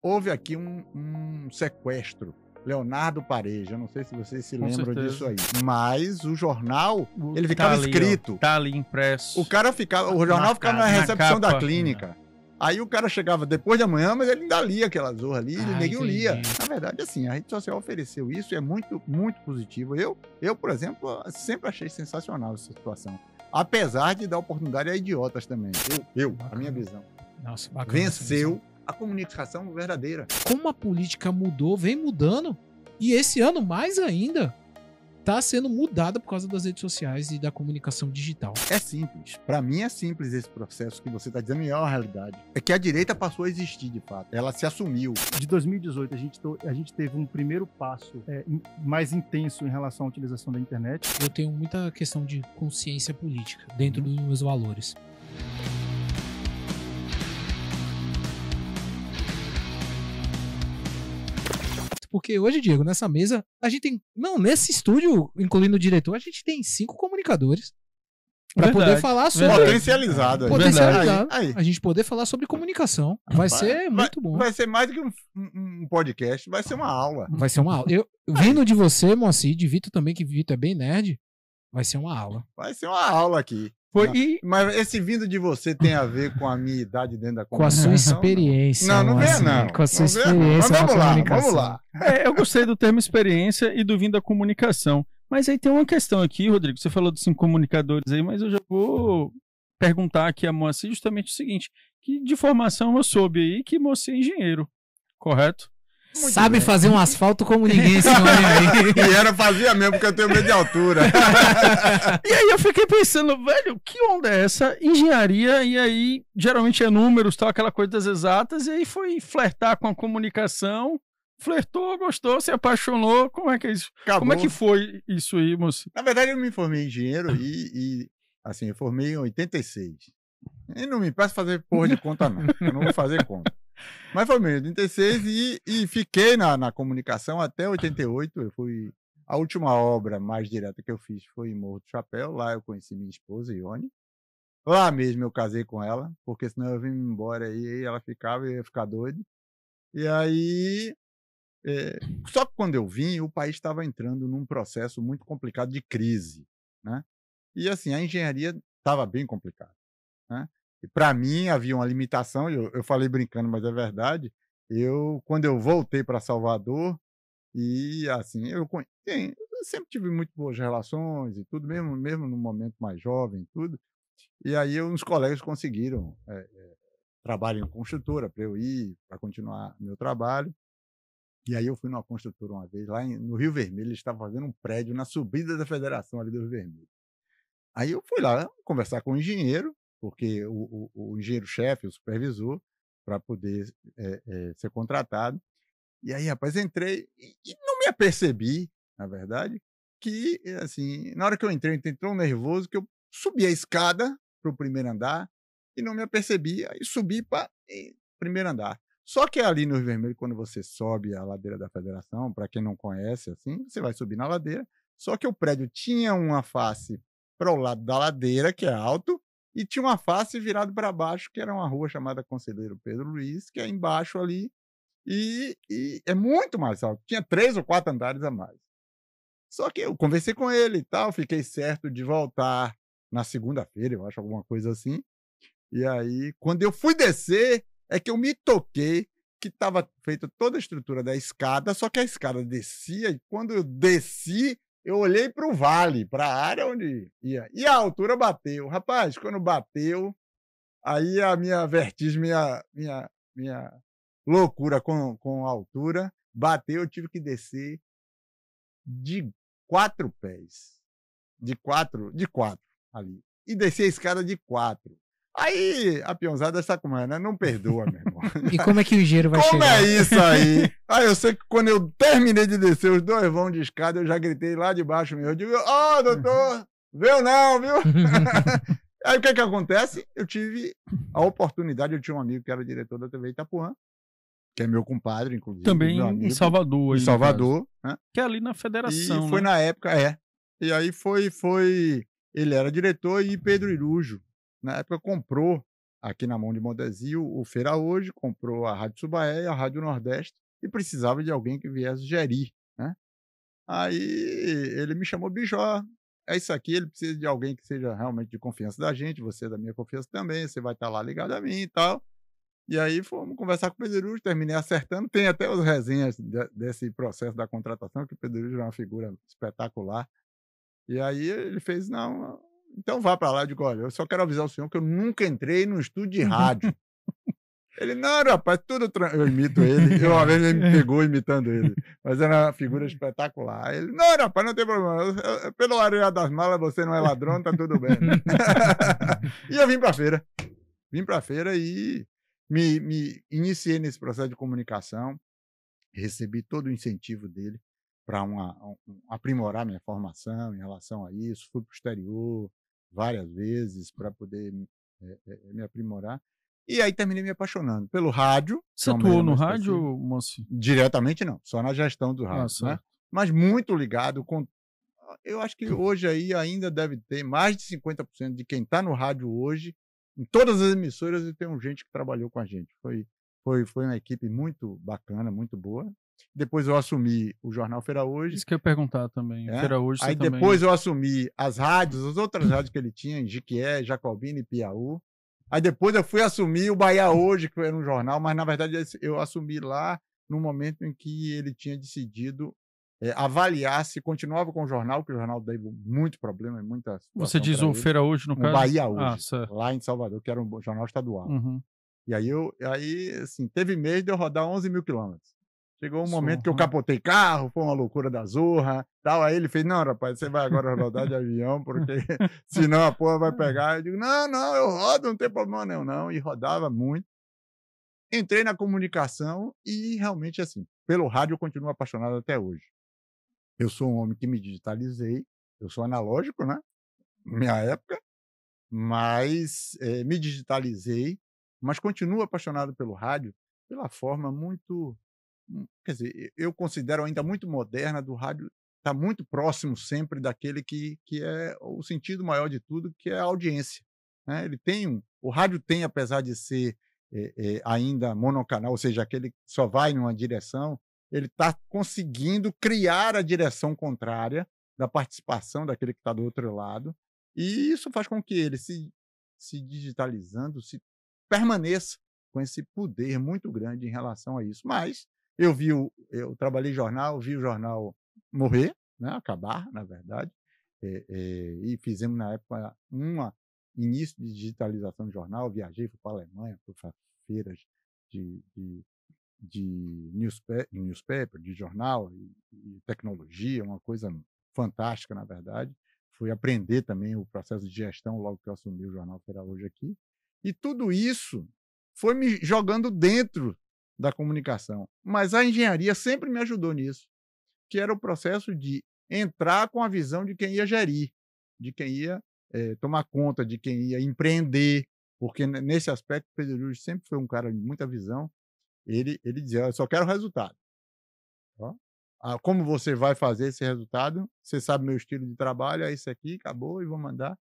houve aqui um sequestro. Leonardo Pareja, eu não sei se vocês se Com lembram certeza. disso aí. Mas o jornal, ele Tá ficava ali, ó. escrito. Tá ali impresso. O jornal ficava na recepção da capa. clínica. Aí o cara chegava depois de amanhã, mas ele ainda lia aquela zorra ali, ele ninguém entendi. lia. Na verdade, assim, a rede social ofereceu isso e é muito, muito positivo. Eu, por exemplo, sempre achei sensacional essa situação. Apesar de dar oportunidade a idiotas também. A minha visão. Nossa, bacana. essa Venceu visão. a comunicação verdadeira. Como a política mudou, vem mudando, e esse ano mais ainda tá sendo mudada por causa das redes sociais e da comunicação digital. É simples. Para mim é simples esse processo que você está dizendo e é uma realidade. É que a direita passou a existir de fato. Ela se assumiu. De 2018, a gente teve um primeiro passo mais intenso em relação à utilização da internet. Eu tenho muita questão de consciência política dentro dos meus valores. Porque hoje, Diego, nessa mesa, a gente tem... Não, nesse estúdio, incluindo o diretor, a gente tem 5 comunicadores para Verdade, poder falar sobre... verdade. Potencializado. aí. Potencializado. Aí. A gente poder falar sobre comunicação. Vai ser muito bom. Vai ser mais do que um podcast, vai ser uma aula. Vai ser uma aula. Vindo de você, Moacir, de Vitor também, que Vitor é bem nerd, vai ser uma aula. Vai ser uma aula aqui. Mas esse vindo de você tem a ver com a minha idade dentro da Com a sua comunicação? experiência. Não venha Moacir, não. Com a sua Não venha, não. experiência Mas na vamos lá, comunicação. vamos lá. Eu gostei do termo experiência e do vindo da comunicação. Mas aí tem uma questão aqui, Rodrigo. Você falou dos 5 comunicadores aí, mas eu já vou perguntar aqui a Moacir justamente o seguinte: que de formação eu soube aí que Moacir é engenheiro, correto? Muito Sabe bem. fazer um asfalto como ninguém, esse homem aí. E fazia mesmo, porque eu tenho medo de altura. E aí eu fiquei pensando, velho, que onda é essa? Engenharia, e aí geralmente é números, tal, aquela coisa das exatas, e aí foi flertar com a comunicação, flertou, gostou, se apaixonou, como é que é isso? Acabou. Como é que foi isso aí, moço? Na verdade, eu me formei em engenheiro e assim, eu formei em 86. E não me peça fazer porra de conta, não. Eu não vou fazer conta. Mas formei em 86 e fiquei na comunicação até 88. Eu fui... A última obra mais direta que eu fiz foi em Morro do Chapéu. Lá eu conheci minha esposa, Ione. Lá mesmo eu casei com ela, porque senão eu vim embora aí ela ficava e eu ia ficar doido. E aí... Só que quando eu vim, o país estava entrando num processo muito complicado de crise, né? E assim, a engenharia estava bem complicada, né? E para mim havia uma limitação, eu falei brincando, mas é verdade. Quando eu voltei para Salvador, e assim, eu sempre tive muito boas relações e tudo, mesmo no momento mais jovem e tudo. E aí uns colegas conseguiram trabalho em construtora para eu ir, para continuar meu trabalho. E aí eu fui numa construtora uma vez, lá no Rio Vermelho, eles estavam fazendo um prédio na subida da federação ali do Rio Vermelho. Aí eu fui lá conversar com o engenheiro, porque o engenheiro-chefe, o supervisor, para poder ser contratado. E aí, rapaz, entrei e não me apercebi, na verdade, que, assim, na hora que eu entrei tão nervoso que eu subi a escada para o primeiro andar e não me apercebi, aí subi para o primeiro andar. Só que ali no Rio Vermelho, quando você sobe a ladeira da Federação, para quem não conhece, assim, você vai subir na ladeira, só que o prédio tinha uma face para o lado da ladeira, que é alto, e tinha uma face virada para baixo, que era uma rua chamada Conselheiro Pedro Luiz, que é embaixo ali, e é muito mais alto. Tinha 3 ou 4 andares a mais. Só que eu conversei com ele e tal, fiquei certo de voltar na segunda-feira, eu acho, alguma coisa assim. E aí, quando eu fui descer, é que eu me toquei que estava feita toda a estrutura da escada, só que a escada descia, e quando eu desci, eu olhei para o vale, para a área onde ia. E a altura bateu. Rapaz, quando bateu, aí a minha vertigem, minha loucura com a altura, bateu, eu tive que descer de 4 pés. De quatro ali. E descer a escada de 4. Aí a peãozada está como é, né? Não perdoa, meu irmão. E como é que o engenheiro vai Como chegar? é isso aí? Aí eu sei que quando eu terminei de descer os 2 vão de escada, eu já gritei lá de baixo mesmo. Eu digo, doutor, veio não, viu? Aí o que acontece? Eu tive a oportunidade, eu tinha um amigo que era diretor da TV Itapuã, que é meu compadre, inclusive. Também meu amigo, em Salvador. em aí, no Salvador, né? caso. Que é ali na Federação, E foi né? na época, E aí foi... Ele era diretor e Pedro Irujo, na época, comprou aqui na mão de Modesio, o Feira Hoje comprou a Rádio Subaé e a Rádio Nordeste e precisava de alguém que viesse gerir, né? Aí ele me chamou, bicho, ó, é isso aqui, ele precisa de alguém que seja realmente de confiança da gente, você é da minha confiança também, você vai estar lá ligado a mim e tal. E aí fomos conversar com o Pedro, terminei acertando, tem até as resenhas desse processo da contratação, que o Pedro é uma figura espetacular. E aí ele fez, não, então vá para lá. Eu digo, olha, eu só quero avisar o senhor que eu nunca entrei num estúdio de rádio. Ele, não, rapaz, eu imito ele. Uma vez ele me pegou imitando ele. Mas era uma figura espetacular. Ele, não, rapaz, não tem problema. Pelo areia das malas, você não é ladrão, tá tudo bem. E eu vim pra feira. Vim pra feira e me iniciei nesse processo de comunicação. Recebi todo o incentivo dele para aprimorar minha formação em relação a isso. Fui para o exterior várias vezes para poder me aprimorar. E aí terminei me apaixonando pelo rádio. Você atuou no rádio, moço? Diretamente não, só na gestão do rádio, né? Mas muito ligado com... Eu acho que hoje aí ainda deve ter mais de 50% de quem está no rádio hoje, em todas as emissoras, e tem gente que trabalhou com a gente. Foi uma equipe muito bacana, muito boa. Depois eu assumi o Jornal Feira Hoje. Isso que eu ia perguntar também. Feira Hoje aí depois eu assumi as rádios, as outras rádios que ele tinha, em Jiquié, Jacobina e Piauí. Aí depois eu fui assumir o Bahia Hoje, que era um jornal, mas na verdade eu assumi lá no momento em que ele tinha decidido avaliar se continuava com o jornal, porque o jornal deu muito problema, muita situação. Você diz o Feira Hoje, no caso? O Bahia Hoje, lá em Salvador, que era um jornal estadual. Uhum. E aí, assim, teve mês de eu rodar 11 mil quilômetros. Chegou um momento que eu capotei carro, foi uma loucura da zorra, tal. Aí ele fez, não, rapaz, você vai agora rodar de avião, porque senão a porra vai pegar. Eu digo, não, eu rodo, não tem problema nenhum, não. E rodava muito. Entrei na comunicação e realmente, assim, pelo rádio eu continuo apaixonado até hoje. Eu sou um homem que me digitalizei, eu sou analógico, né? Na minha época, mas me digitalizei, mas continuo apaixonado pelo rádio, pela forma muito... Quer dizer, eu considero ainda muito moderna do rádio, está muito próximo sempre daquele que é o sentido maior de tudo, que é a audiência, né? O rádio tem, apesar de ser ainda monocanal, ou seja, aquele que só vai numa direção, ele está conseguindo criar a direção contrária da participação daquele que está do outro lado, e isso faz com que ele, se digitalizando, se permaneça com esse poder muito grande em relação a isso. Mas eu trabalhei em jornal, vi o jornal morrer, né, acabar, na verdade, e fizemos, na época, início de digitalização do jornal. Viajei, fui para a Alemanha, fui para feiras de newspaper, de jornal e tecnologia, uma coisa fantástica, na verdade. Fui aprender também o processo de gestão logo que eu assumi o Jornal Feira Hoje aqui. E tudo isso foi me jogando dentro da comunicação. Mas a engenharia sempre me ajudou nisso, que era o processo de entrar com a visão de quem ia gerir, de quem ia tomar conta, de quem ia empreender, porque nesse aspecto o Pedro Lúcio sempre foi um cara de muita visão. Ele dizia, eu só quero resultado. Como você vai fazer esse resultado? Você sabe meu estilo de trabalho, é isso aqui, acabou e vou mandar.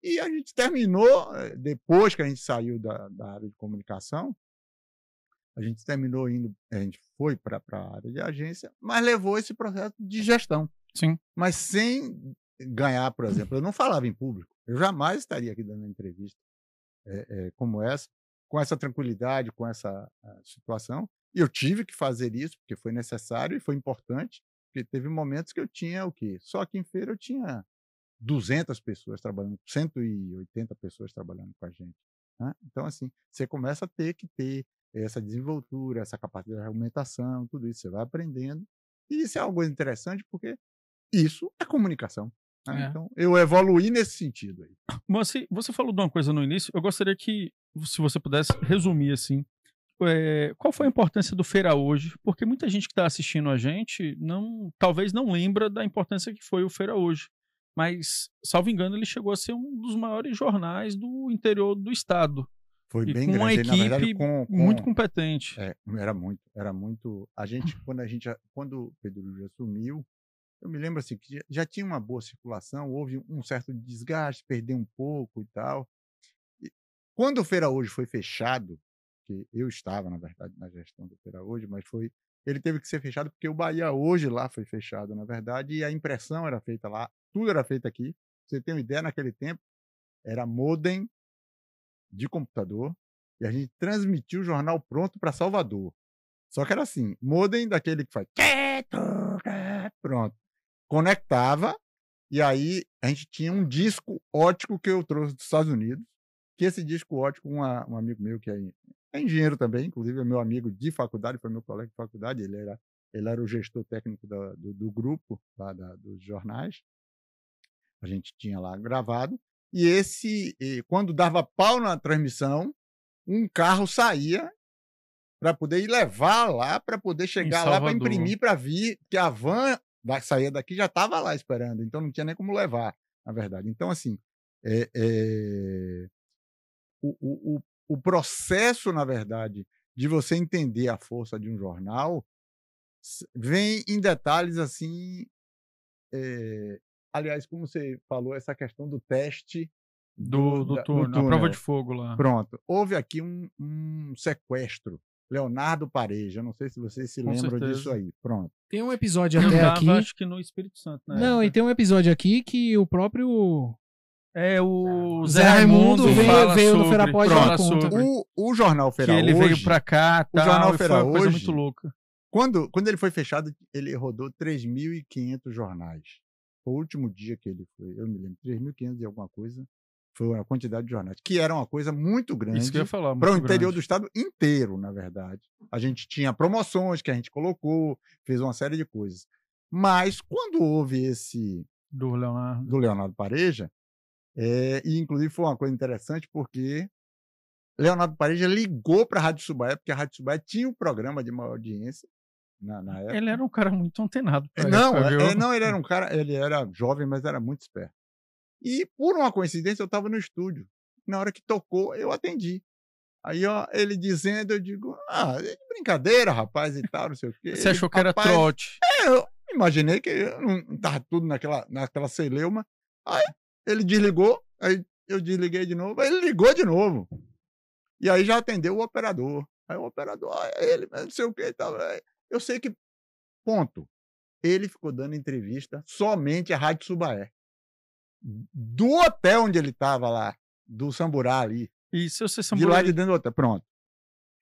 E a gente terminou, depois que a gente saiu da área de comunicação, a gente foi para a área de agência, mas levou esse processo de gestão. Sim. Mas sem ganhar, por exemplo. Eu não falava em público. Eu jamais estaria aqui dando uma entrevista como essa, com essa tranquilidade, com essa situação. E eu tive que fazer isso, porque foi necessário e foi importante, porque teve momentos que eu tinha o quê? Só aqui em feira eu tinha 200 pessoas trabalhando, 180 pessoas trabalhando com a gente, né? Então, assim, você começa a ter que ter essa desenvoltura, essa capacidade de argumentação, tudo isso você vai aprendendo. E isso é algo interessante, porque isso é comunicação, né? Então, eu evoluí nesse sentido aí. Mas você falou de uma coisa no início, eu gostaria que, se você pudesse resumir assim, qual foi a importância do Feira Hoje? Porque muita gente que está assistindo a gente talvez não lembra da importância que foi o Feira Hoje. Mas, salvo engano, ele chegou a ser um dos maiores jornais do interior do estado. Foi bem com grande. uma equipe, na verdade, muito competente. Era muito. Quando o Pedro Lúcio assumiu, eu me lembro assim, que já tinha uma boa circulação, houve um certo desgaste, perdeu um pouco e tal. Quando o Feira Hoje foi fechado, que eu estava, na verdade, na gestão do Feira Hoje, mas ele teve que ser fechado porque o Bahia Hoje lá foi fechado, na verdade, e a impressão era feita lá, tudo era feito aqui. Pra você tem uma ideia, naquele tempo, era modem de computador, e a gente transmitia o jornal pronto para Salvador. Só que era assim, modem daquele que faz... Pronto. Conectava, e aí a gente tinha um disco óptico que eu trouxe dos Estados Unidos, que esse disco óptico, um amigo meu que é engenheiro também, inclusive é meu amigo de faculdade, foi meu colega de faculdade, ele era o gestor técnico do grupo lá dos jornais, a gente tinha lá gravado, e quando dava pau na transmissão, um carro saía para poder ir levar lá, para poder chegar lá para imprimir, para vir, porque a van saía daqui já estava lá esperando, então não tinha nem como levar, na verdade. Então, assim, o processo, na verdade, de você entender a força de um jornal vem em detalhes assim. Aliás, como você falou, essa questão do teste do túnel, a prova de fogo lá. Pronto. Houve aqui um sequestro. Leonardo Pareja, não sei se vocês se lembram disso aí. Pronto. Tem um episódio até aqui. Acho que no Espírito Santo, né? Não, e tem um episódio aqui que o próprio o Zé Raimundo veio no Feira Pod dar conta. O jornal Feira Hoje. Que ele veio pra cá, o jornal e Feira foi uma coisa Hoje, muito louca. Quando ele foi fechado, ele rodou 3.500 jornais. Foi o último dia que ele foi, eu me lembro, 3.500 e alguma coisa. Foi a quantidade de jornais, que era uma coisa muito grande para o interior do estado inteiro, na verdade. A gente tinha promoções que a gente colocou, fez uma série de coisas. Mas quando houve esse do Leonardo Pareja, e inclusive foi uma coisa interessante porque Leonardo Pareja ligou para a Rádio Subaé, porque a Rádio Subaé tinha um programa de maior audiência na época. Ele era um cara muito antenado. Não, ele era um cara, ele era jovem, mas era muito esperto. E, por uma coincidência, eu estava no estúdio. Na hora que tocou, eu atendi. Aí, ó, ele dizendo, eu digo, é de brincadeira, rapaz, e tal, não sei o quê. Você achou que era trote? Eu imaginei que não tava tudo naquela celeuma. Aí, ele desligou, aí eu desliguei de novo, aí ele ligou de novo. E aí já atendeu o operador. Aí o operador, ele, não sei o que e tal. Eu sei que, ponto, ele ficou dando entrevista somente à Rádio Subaé. Do hotel onde ele estava lá, do Samburá ali. Isso, você Samburá. De lá de dentro do hotel, pronto.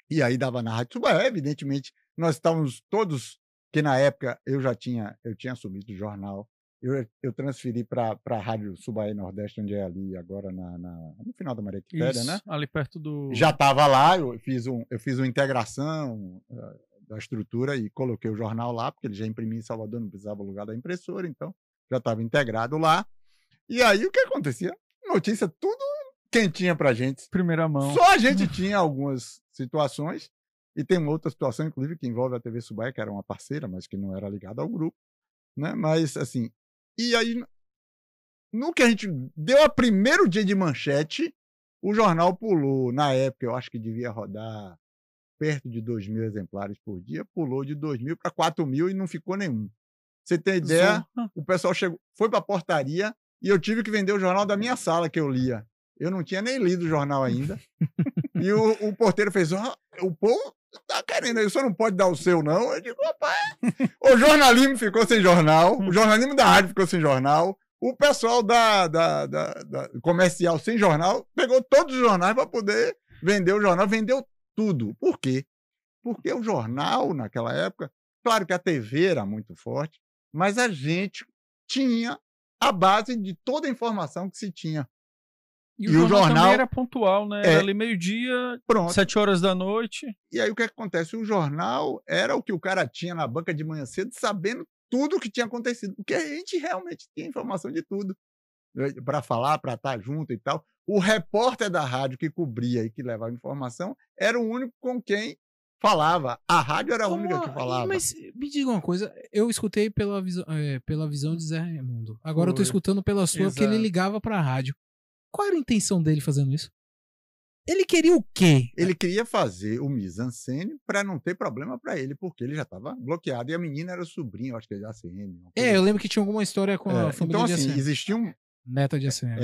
E aí dava na Rádio Subaé, evidentemente, nós estávamos todos, que na época eu tinha assumido o jornal, eu transferi para a Rádio Subaé Nordeste, onde é ali agora no final da Maria Quitéria, né? Ali perto do... Já estava lá, eu fiz uma integração da estrutura e coloquei o jornal lá, porque ele já imprimia em Salvador, não precisava alugar da impressora, então já estava integrado lá. E aí o que acontecia? Notícia tudo quentinha pra gente. Primeira mão. Só a gente tinha algumas situações, e tem uma outra situação, inclusive, que envolve a TV Subaé, que era uma parceira, mas que não era ligada ao grupo, né? Mas, assim, e aí, no que a gente deu a primeiro dia de manchete, o jornal pulou, na época, eu acho que devia rodar perto de 2.000 exemplares por dia, pulou de 2.000 para 4.000 e não ficou nenhum. Você tem ideia? O pessoal foi para a portaria, e eu tive que vender o jornal da minha sala que eu lia. Eu não tinha nem lido o jornal ainda. E o porteiro fez, o povo tá querendo, aí, o senhor não pode dar o seu, não? Eu digo, rapaz, o jornalismo ficou sem jornal, o jornalismo da rádio ficou sem jornal, o pessoal da comercial sem jornal pegou todos os jornais para poder vender o jornal, vendeu tudo. Por quê? Porque o jornal, naquela época, claro que a TV era muito forte, mas a gente tinha a base de toda a informação que se tinha. E o jornal também era pontual, né? Era ali meio-dia, 7 horas da noite. E aí o que acontece? O jornal era o que o cara tinha na banca de manhã cedo, sabendo tudo o que tinha acontecido, porque a gente realmente tinha informação de tudo para falar, para estar junto e tal. O repórter da rádio que cobria e que levava informação era o único com quem falava. A rádio era a única que falava. Mas me diga uma coisa, eu escutei pela visão de Zé Raimundo. Agora eu tô escutando pela sua, porque ele ligava para a rádio. Qual era a intenção dele fazendo isso? Ele queria o quê? Ele queria fazer o mise-en-scène para não ter problema para ele, porque ele já estava bloqueado. E a menina era sobrinha, eu acho que é da ACM. Eu lembro que tinha alguma história com a família então, de assim, ACM. existia Neta de ACM.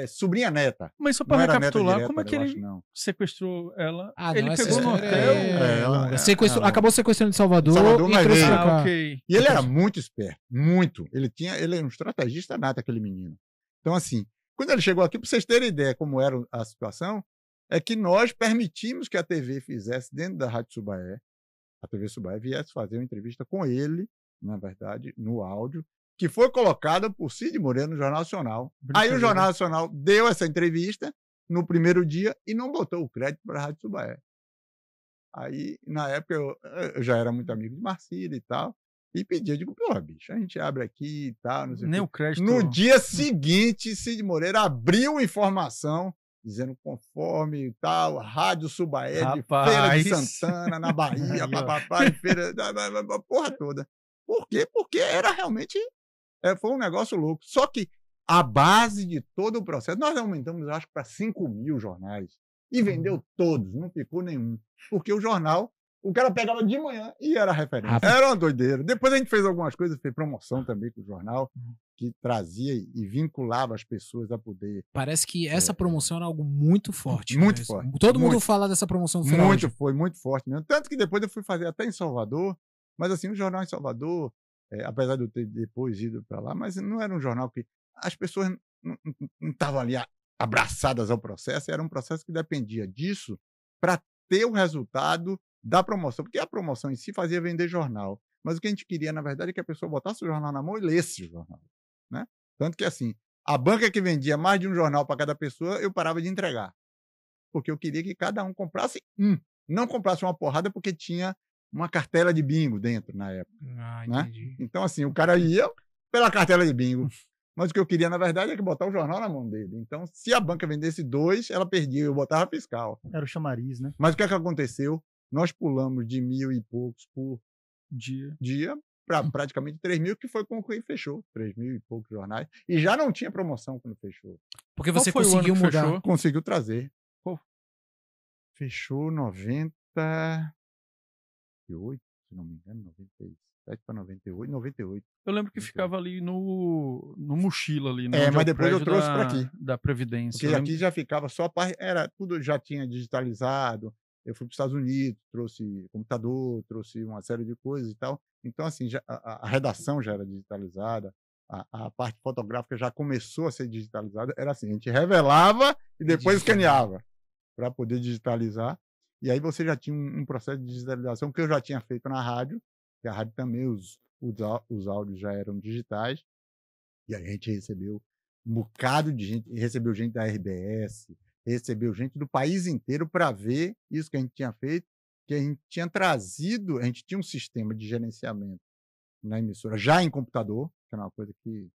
Sobrinha neta. Mas só Não para era neta recapitular, direta, como é que eu ele acho, não. sequestrou ela? Ah, Ele não, essa pegou no história hotel. Acabou sequestrando de Salvador, Salvador, e mas trouxe veio. pra cá. Ok. E ele era muito esperto, muito. Ele era um estrategista nato, aquele menino. Então, assim, quando ele chegou aqui, para vocês terem ideia como era a situação, é que nós permitimos que a TV fizesse, dentro da Rádio Subaé, a TV Subaé viesse fazer uma entrevista com ele, na verdade, no áudio, que foi colocada por Cid Moreira no Jornal Nacional. Aí o Jornal Nacional deu essa entrevista no primeiro dia e não botou o crédito para a Rádio Subaé. Aí, na época, eu já era muito amigo de Marcílio e tal, e pedi, eu digo, pô, bicho, a gente abre aqui e tal, não sei Nem o o quê. crédito. No dia seguinte, Cid Moreira abriu informação, dizendo conforme e tal, Rádio Subaé, de Feira de Santana, na Bahia, papapá, feira, a porra toda. Por quê? Porque era realmente, foi um negócio louco. Só que a base de todo o processo, nós aumentamos, eu acho, para 5.000 jornais. E vendeu todos, não ficou nenhum. Porque o jornal, o cara pegava de manhã e era referência. Era uma doideira. Depois a gente fez algumas coisas, fez promoção também com o jornal, que trazia e vinculava as pessoas a poder. Parece que essa promoção era algo muito forte. Muito forte. Todo mundo fala dessa promoção do Feira Hoje. Foi muito forte mesmo. Tanto que depois eu fui fazer até em Salvador, mas assim, o jornal em Salvador, apesar de eu ter depois ido para lá, mas não era um jornal que as pessoas não estavam ali abraçadas ao processo, era um processo que dependia disso para ter o resultado da promoção, porque a promoção em si fazia vender jornal, mas o que a gente queria, na verdade, é que a pessoa botasse o jornal na mão e lesse o jornal, né? Tanto que, assim, a banca que vendia mais de um jornal para cada pessoa, eu parava de entregar, porque eu queria que cada um comprasse não comprasse uma porrada porque tinha uma cartela de bingo dentro na época, né? Então, assim, o cara ia pela cartela de bingo, mas o que eu queria, na verdade, é que botar o jornal na mão dele. Então, se a banca vendesse 2, ela perdia, eu botava fiscal. Era o chamariz, né? Mas o que é que aconteceu? Nós pulamos de 1.000 e poucos por dia para praticamente 3.000, que foi com o que fechou. 3.000 e poucos jornais. E já não tinha promoção quando fechou. Porque você conseguiu mudar. Fechou? Conseguiu trazer. Pô. Fechou 98, se não me engano, 97 para 98, 98. Eu lembro que ficava ali no Mochila ali, né? Mas depois eu trouxe para aqui. Da Previdência. Porque aqui já ficava só a parte, tudo já tinha digitalizado. Eu fui para os Estados Unidos, trouxe computador, trouxe uma série de coisas e tal. Então, assim, a redação já era digitalizada, a parte fotográfica já começou a ser digitalizada. Era assim, a gente revelava e depois escaneava para poder digitalizar. E aí você já tinha um processo de digitalização que eu já tinha feito na rádio, que a rádio também, os áudios já eram digitais. E aí a gente recebeu um bocado de gente, recebeu gente da RBS, recebeu gente do país inteiro para ver isso que a gente tinha feito, que a gente tinha trazido, a gente tinha um sistema de gerenciamento na emissora, já em computador, que era uma coisa que,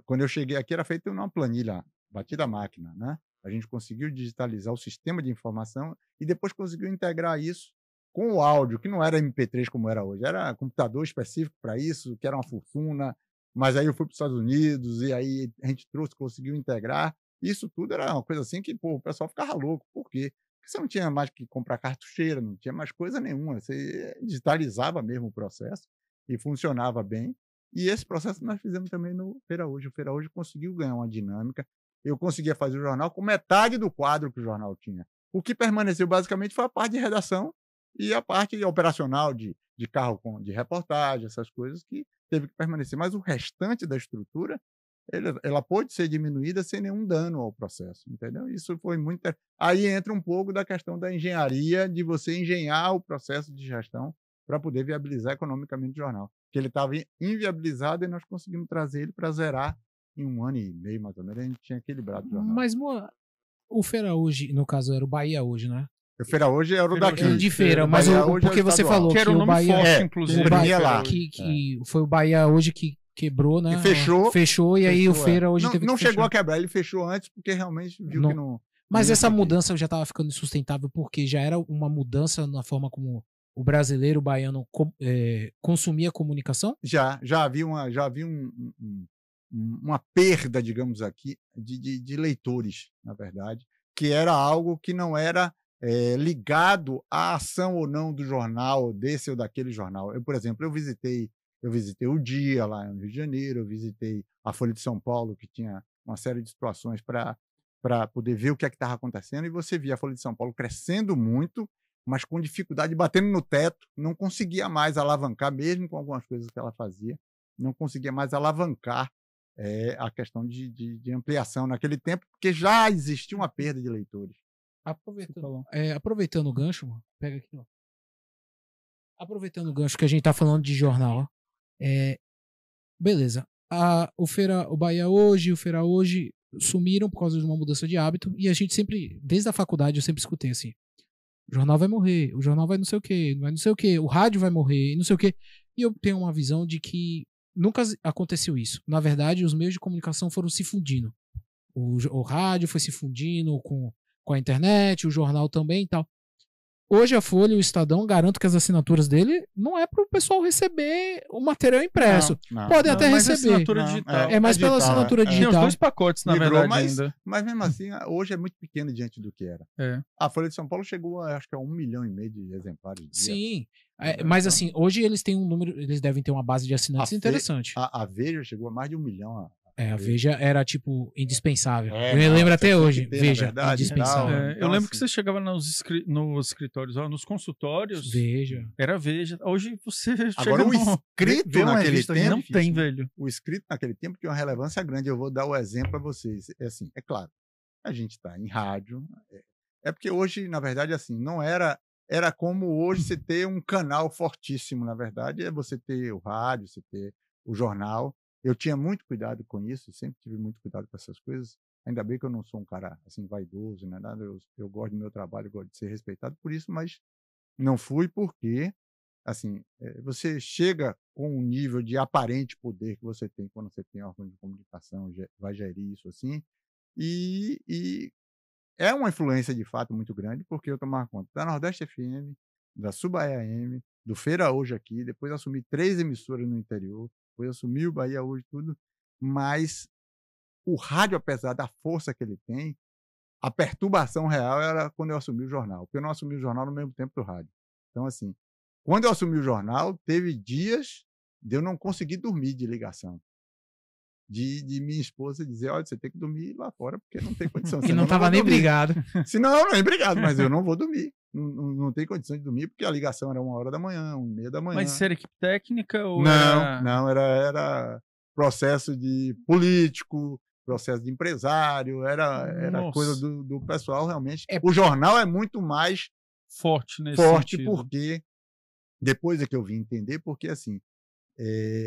quando eu cheguei aqui, era feito numa planilha, batida à máquina, né? A gente conseguiu digitalizar o sistema de informação e depois conseguiu integrar isso com o áudio, que não era MP3 como era hoje, era computador específico para isso, que era uma fortuna, mas aí eu fui para os Estados Unidos e aí a gente conseguiu integrar. Isso tudo era uma coisa assim que, o pessoal ficava louco. Por quê? Porque você não tinha mais que comprar cartucheira, não tinha mais coisa nenhuma. Você digitalizava mesmo o processo e funcionava bem. E esse processo nós fizemos também no Feira Hoje. O Feira Hoje conseguiu ganhar uma dinâmica. Eu conseguia fazer o jornal com metade do quadro que o jornal tinha. O que permaneceu basicamente foi a parte de redação e a parte operacional de carro de reportagem, essas coisas que teve que permanecer. Mas o restante da estrutura, ela pôde ser diminuída sem nenhum dano ao processo, entendeu? Isso foi muito... Aí entra um pouco da questão da engenharia, de você engenhar o processo de gestão para poder viabilizar economicamente o jornal. Porque ele estava inviabilizado e nós conseguimos trazer ele para zerar em 1 ano e meio, mais ou menos. A gente tinha equilibrado o jornal. Mas, o Feira Hoje, no caso, era o Bahia Hoje, né? O Feira Hoje era o daqui. De feira, mas porque você falou que o Bahia... inclusive. O Bahia, que foi o Bahia Hoje que quebrou, né? E fechou e aí o Feira Hoje teve que não chegou a quebrar, ele fechou antes porque realmente viu que não... Mas essa mudança já estava ficando insustentável porque já era uma mudança na forma como o brasileiro, o baiano consumia comunicação? Já havia uma perda, digamos aqui, de leitores, na verdade, que era algo que não era ligado à ação ou não do jornal, desse ou daquele jornal. Eu, por exemplo, eu visitei o Dia lá no Rio de Janeiro, eu visitei a Folha de São Paulo, que tinha uma série de situações para poder ver o que é que estava acontecendo, e você via a Folha de São Paulo crescendo muito, mas com dificuldade, batendo no teto, não conseguia mais alavancar, mesmo com algumas coisas que ela fazia, não conseguia mais alavancar a questão de ampliação naquele tempo, porque já existia uma perda de leitores. Aproveitando o gancho, mano, pega aqui, ó. Aproveitando o gancho que a gente tá falando de jornal, ó, beleza. O Bahia Hoje e o Feira Hoje sumiram por causa de uma mudança de hábito, e a gente sempre, desde a faculdade, eu sempre escutei assim: o jornal vai morrer, o jornal vai não sei o quê, vai não sei o quê, o rádio vai morrer, não sei o quê. E eu tenho uma visão de que nunca aconteceu isso. Na verdade, os meios de comunicação foram se fundindo. O rádio foi se fundindo com a internet, o jornal também e tal. Hoje a Folha e o Estadão, garanto que as assinaturas dele não é para o pessoal receber o material impresso. Podem até receber. Assinatura digital. É mais pela assinatura digital. Tem os dois pacotes, na verdade, ainda. Mas mesmo assim, hoje é muito pequeno diante do que era. A Folha de São Paulo chegou a, acho que a 1,5 milhão de exemplares. Sim. Mas assim, hoje eles têm um número, eles devem ter uma base de assinantes interessante. A Veja chegou a mais de 1 milhão. A Veja era, tipo, indispensável. Eu lembro até hoje. Veja, indispensável. Então, eu lembro que você chegava nos escritórios, nos consultórios. Veja. Era Veja. Hoje você Agora, o escrito naquele tempo... Não tem, velho. O escrito naquele tempo tinha uma relevância grande. Eu vou dar o exemplo a vocês. Assim, é claro, a gente está em rádio. É porque hoje, na verdade, assim, não era... Era como hoje você ter um canal fortíssimo, na verdade. É você ter o rádio, você ter o jornal. Eu tinha muito cuidado com isso, sempre tive muito cuidado com essas coisas. Ainda bem que eu não sou um cara assim vaidoso, não é nada. Eu gosto do meu trabalho, gosto de ser respeitado por isso, mas não fui porque, assim, você chega com um nível de aparente poder que você tem quando você tem órgão de comunicação, vai gerir isso assim, e é uma influência de fato muito grande, porque eu tomava conta da Nordeste FM, da Subaia AM, do Feira Hoje aqui, depois assumi 3 emissoras no interior, depois assumi o Bahia Hoje, tudo, mas o rádio, apesar da força que ele tem, a perturbação real era quando eu assumi o jornal, porque eu não assumi o jornal no mesmo tempo do rádio. Então, assim, quando eu assumi o jornal, teve dias de eu não conseguir dormir de ligação. De minha esposa dizer, olha, você tem que dormir lá fora, porque não tem condição. E não estava nem brigado. Senão, nem brigado, mas eu não vou dormir. Não tem condição de dormir, porque a ligação era 1h da manhã, 1h30 da manhã. Mas isso era equipe técnica? Ou não, era processo de político, processo de empresário, era coisa do pessoal, realmente. O jornal é muito mais forte nesse sentido. Porque depois é que eu vim entender, porque assim,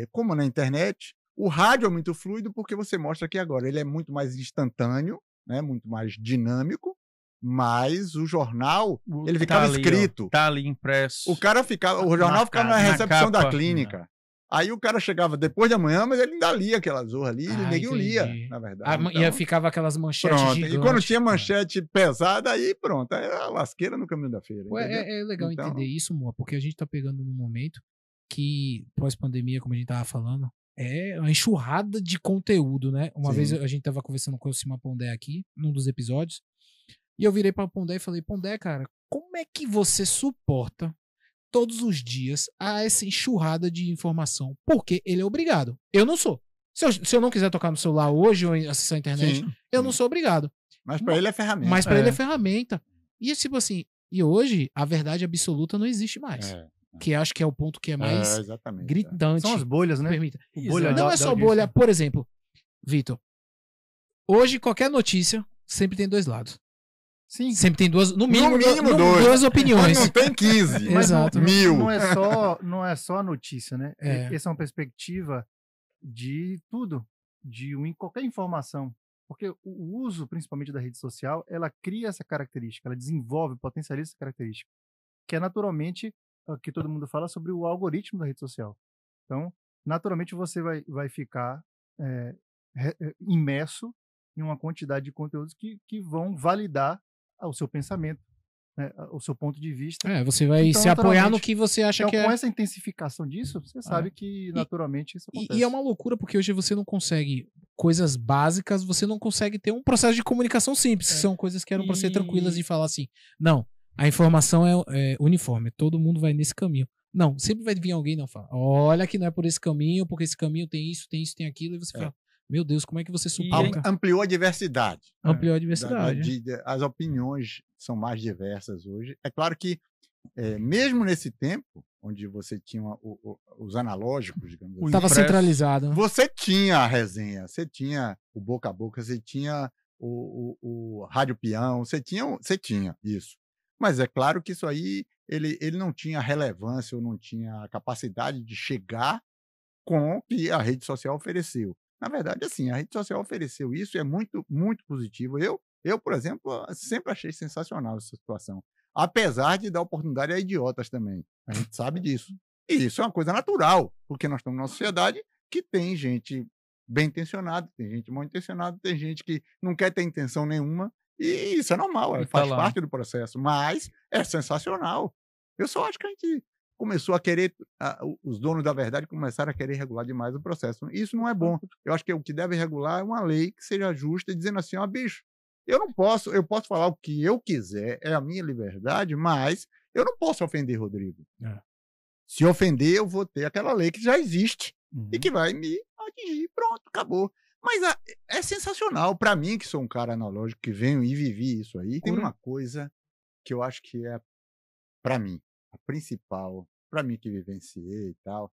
como na internet, o rádio é muito fluido, porque você mostra que agora ele é muito mais instantâneo, né, muito mais dinâmico, mas o jornal, ele ficava escrito. Tá ali impresso. O jornal ficava na recepção da clínica. Aí o cara chegava depois de amanhã, mas ele ainda lia aquela zorra ali, ninguém lia, na verdade. E ficava aquelas manchetes gigantes. E quando tinha manchete pesada, aí pronto, aí era a lasqueira no caminho da feira. É legal entender isso, Moa, porque a gente tá pegando num momento que, pós-pandemia, como a gente tava falando, é uma enxurrada de conteúdo, né? Uma vez a gente tava conversando com o Cima Pondé aqui, num dos episódios, e eu virei pra Pondé e falei, Pondé, cara, como é que você suporta todos os dias a essa enxurrada de informação? Porque ele é obrigado. Eu não sou. Se eu não quiser tocar no celular hoje ou acessar a internet, eu não sou obrigado. Mas pra ele é ferramenta. Mas pra ele é ferramenta. E tipo assim, e hoje a verdade absoluta não existe mais. Que acho que é o ponto que é mais gritante. São as bolhas, né? Não é só bolha. Por exemplo, Vitor, hoje qualquer notícia sempre tem 2 lados. Sim. Sempre tem no mínimo 2 opiniões. Mas não tem 15. Exato. 1000. Não é só a notícia, né? Essa é uma perspectiva de tudo, de qualquer informação. Porque o uso, principalmente da rede social, ela cria essa característica, ela desenvolve, potencializa essa característica, que é naturalmente que todo mundo fala sobre o algoritmo da rede social. Então, naturalmente você vai ficar imerso em uma quantidade de conteúdos que vão validar o seu pensamento, né, o seu ponto de vista. Você vai se apoiar no que você acha que é. Com essa intensificação disso, você sabe que naturalmente isso acontece. E é uma loucura, porque hoje você não consegue coisas básicas, você não consegue ter um processo de comunicação simples, que são coisas que eram para ser tranquilas de falar assim, não, a informação é uniforme, todo mundo vai nesse caminho. Não, sempre vai vir alguém e não fala, olha que não é por esse caminho, porque esse caminho tem isso, tem aquilo, e você fala, Meu Deus, como é que você suporta? Ampliou a diversidade. Ampliou a diversidade. As opiniões são mais diversas hoje. É claro que, mesmo nesse tempo, onde você tinha os analógicos, digamos assim. Estava centralizado. Você tinha a resenha, você tinha o boca a boca, você tinha o rádio peão, você tinha isso. Mas é claro que isso aí, ele não tinha relevância, ou não tinha a capacidade de chegar com o que a rede social ofereceu. Na verdade, assim, a rede social ofereceu isso e é muito, muito positivo. Eu, por exemplo, sempre achei sensacional essa situação. Apesar de dar oportunidade a idiotas também. A gente sabe disso. E isso é uma coisa natural, porque nós estamos numa sociedade que tem gente bem intencionada, tem gente mal intencionada, tem gente que não quer ter intenção nenhuma, e isso é normal, faz parte do processo, mas é sensacional. Eu só acho que a gente começou a querer, os donos da verdade começaram a querer regular demais o processo. Isso não é bom. Eu acho que o que deve regular é uma lei que seja justa, dizendo assim, ó, bicho, eu posso falar o que eu quiser, é a minha liberdade, mas eu não posso ofender Rodrigo. Se ofender, eu vou ter aquela lei que já existe e que vai me atingir. Pronto, acabou. Mas é sensacional. Para mim, que sou um cara analógico, que venho e vivi isso aí, tem uma coisa que eu acho que é, para mim, a principal, para mim que vivenciei e tal,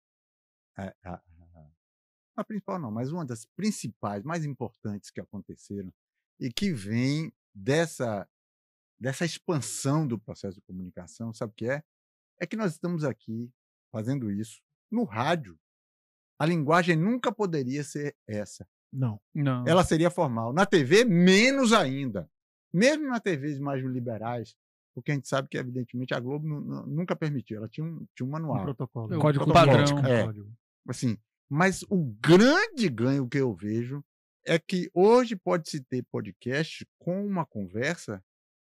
a principal não, mas uma das principais, mais importantes que aconteceram e que vem dessa expansão do processo de comunicação, sabe o que é? É que nós estamos aqui fazendo isso no rádio. A linguagem nunca poderia ser essa. Não. Ela seria formal. Na TV, menos ainda. Mesmo na TVs mais liberais, porque a gente sabe que, evidentemente, a Globo nunca permitiu. Ela tinha um manual. Um protocolo. Código padrão. Assim, mas o grande ganho que eu vejo é que hoje pode-se ter podcast com uma conversa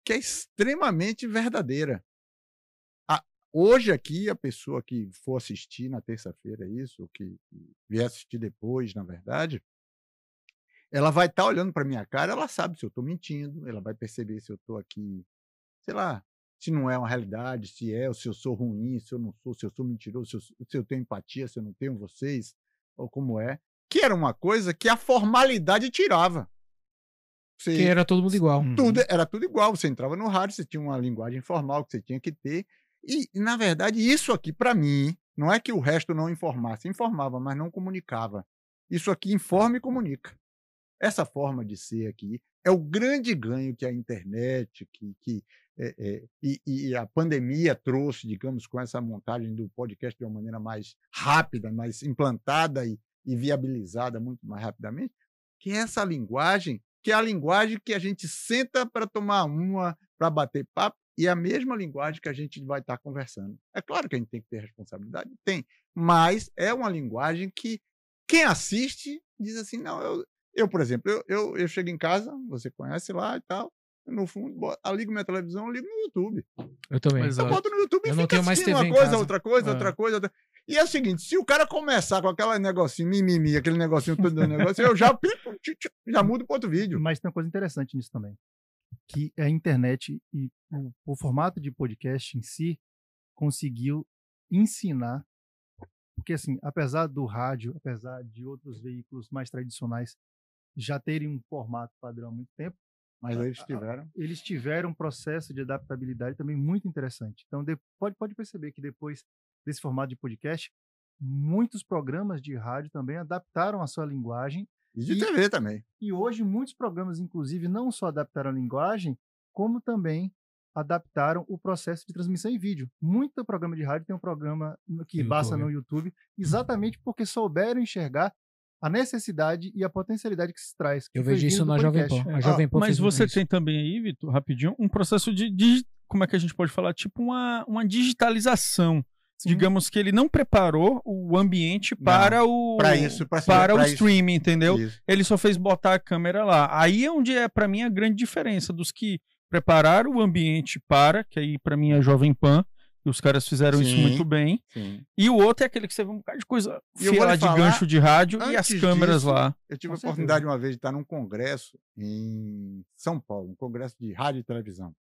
que é extremamente verdadeira. Hoje aqui, a pessoa que for assistir na terça-feira isso, ou que vier assistir depois, na verdade, ela vai estar olhando para minha cara, ela sabe se eu estou mentindo, ela vai perceber se eu estou aqui, sei lá, se não é uma realidade, se é, ou se eu sou ruim, se eu não sou, se eu sou mentiroso, se eu tenho empatia, se eu não tenho vocês, ou como é. Que era uma coisa que a formalidade tirava. Que era todo mundo igual. Era tudo igual. Você entrava no rádio, você tinha uma linguagem formal que você tinha que ter. E, na verdade, isso aqui, para mim, não é que o resto não informasse. Informava, mas não comunicava. Isso aqui informa e comunica. Essa forma de ser aqui é o grande ganho que a internet e a pandemia trouxe, digamos, com essa montagem do podcast de uma maneira mais rápida, mais implantada e viabilizada muito mais rapidamente, que é essa linguagem, que é a linguagem que a gente senta para tomar uma, para bater papo, e é a mesma linguagem que a gente vai estar conversando. É claro que a gente tem que ter responsabilidade, tem, mas é uma linguagem que quem assiste diz assim, não, eu por exemplo, eu chego em casa, você conhece lá e tal, no fundo, ligo minha televisão, ligo no YouTube. Eu também. Eu boto no YouTube e fico assistindo uma coisa, outra coisa. E é o seguinte, se o cara começar com aquele negocinho, mimimi, aquele negocinho, todo negócio, eu já mudo para outro vídeo. Mas tem uma coisa interessante nisso também, que a internet e o formato de podcast em si conseguiu ensinar, porque assim, apesar do rádio, apesar de outros veículos mais tradicionais já terem um formato padrão há muito tempo, mas eles tiveram um processo de adaptabilidade também muito interessante. Então, pode perceber que depois desse formato de podcast, muitos programas de rádio também adaptaram a sua linguagem. E de TV também. E hoje, muitos programas, inclusive, não só adaptaram a linguagem, como também adaptaram o processo de transmissão em vídeo. Muito programa de rádio tem um programa que basta no YouTube, exatamente porque souberam enxergar a necessidade e a potencialidade que se traz. Eu vejo isso na Jovem Pan. Mas você tem também aí, Vitor, rapidinho, um processo de como é que a gente pode falar? Tipo uma digitalização. Sim. Digamos que ele não preparou o ambiente para o streaming, entendeu? Isso. Ele só fez botar a câmera lá. Aí é onde é, para mim, a grande diferença dos que prepararam o ambiente que aí para mim é a Jovem Pan, e os caras fizeram isso muito bem. Sim. E o outro é aquele que você vê um bocado de coisa lá de gancho de rádio e as câmeras lá. Eu tive a oportunidade uma vez de estar num congresso em São Paulo, um congresso de rádio e televisão.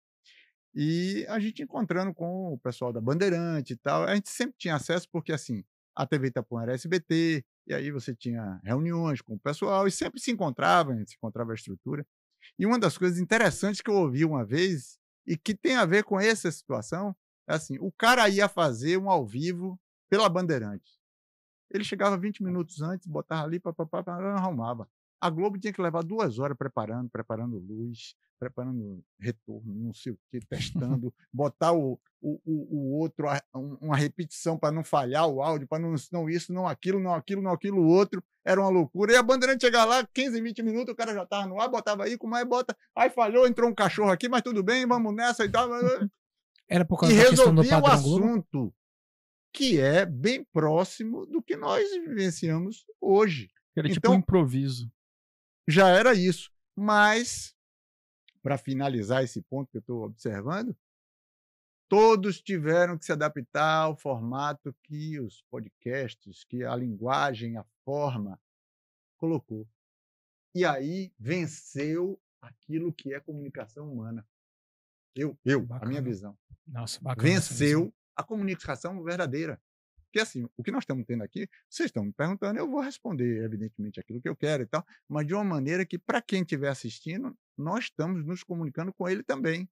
E a gente encontrando com o pessoal da Bandeirante e tal, a gente sempre tinha acesso porque, assim, a TV Itapuã era SBT, E aí você tinha reuniões com o pessoal e sempre se encontrava a estrutura. E uma das coisas interessantes que eu ouvi uma vez, e que tem a ver com essa situação, é assim, o cara ia fazer um ao vivo pela Bandeirantes. Ele chegava 20 minutos antes, botava ali, arrumava. A Globo tinha que levar 2 horas preparando luz, preparando retorno, não sei o quê, testando, botar o outro, uma repetição para não falhar o áudio, para não isso, não aquilo, outro. Era uma loucura. E a Bandeirante chegava lá, 15, 20 minutos, o cara já estava no ar, botava aí, como é, bota. Aí falhou, entrou um cachorro aqui, mas tudo bem, vamos nessa e tal. Era por causa da questão do padrão Globo? Assunto, que é bem próximo do que nós vivenciamos hoje. Era tipo um improviso. Já era isso. Mas, para finalizar esse ponto que eu estou observando, todos tiveram que se adaptar ao formato que os podcasts, que a linguagem, a forma colocou. E aí venceu aquilo que é comunicação humana. A minha visão. Nossa, bacana. Venceu a comunicação verdadeira. Porque, assim, o que nós estamos tendo aqui, vocês estão me perguntando, eu vou responder, evidentemente, aquilo que eu quero e tal, mas de uma maneira que, para quem estiver assistindo, nós estamos nos comunicando com ele também.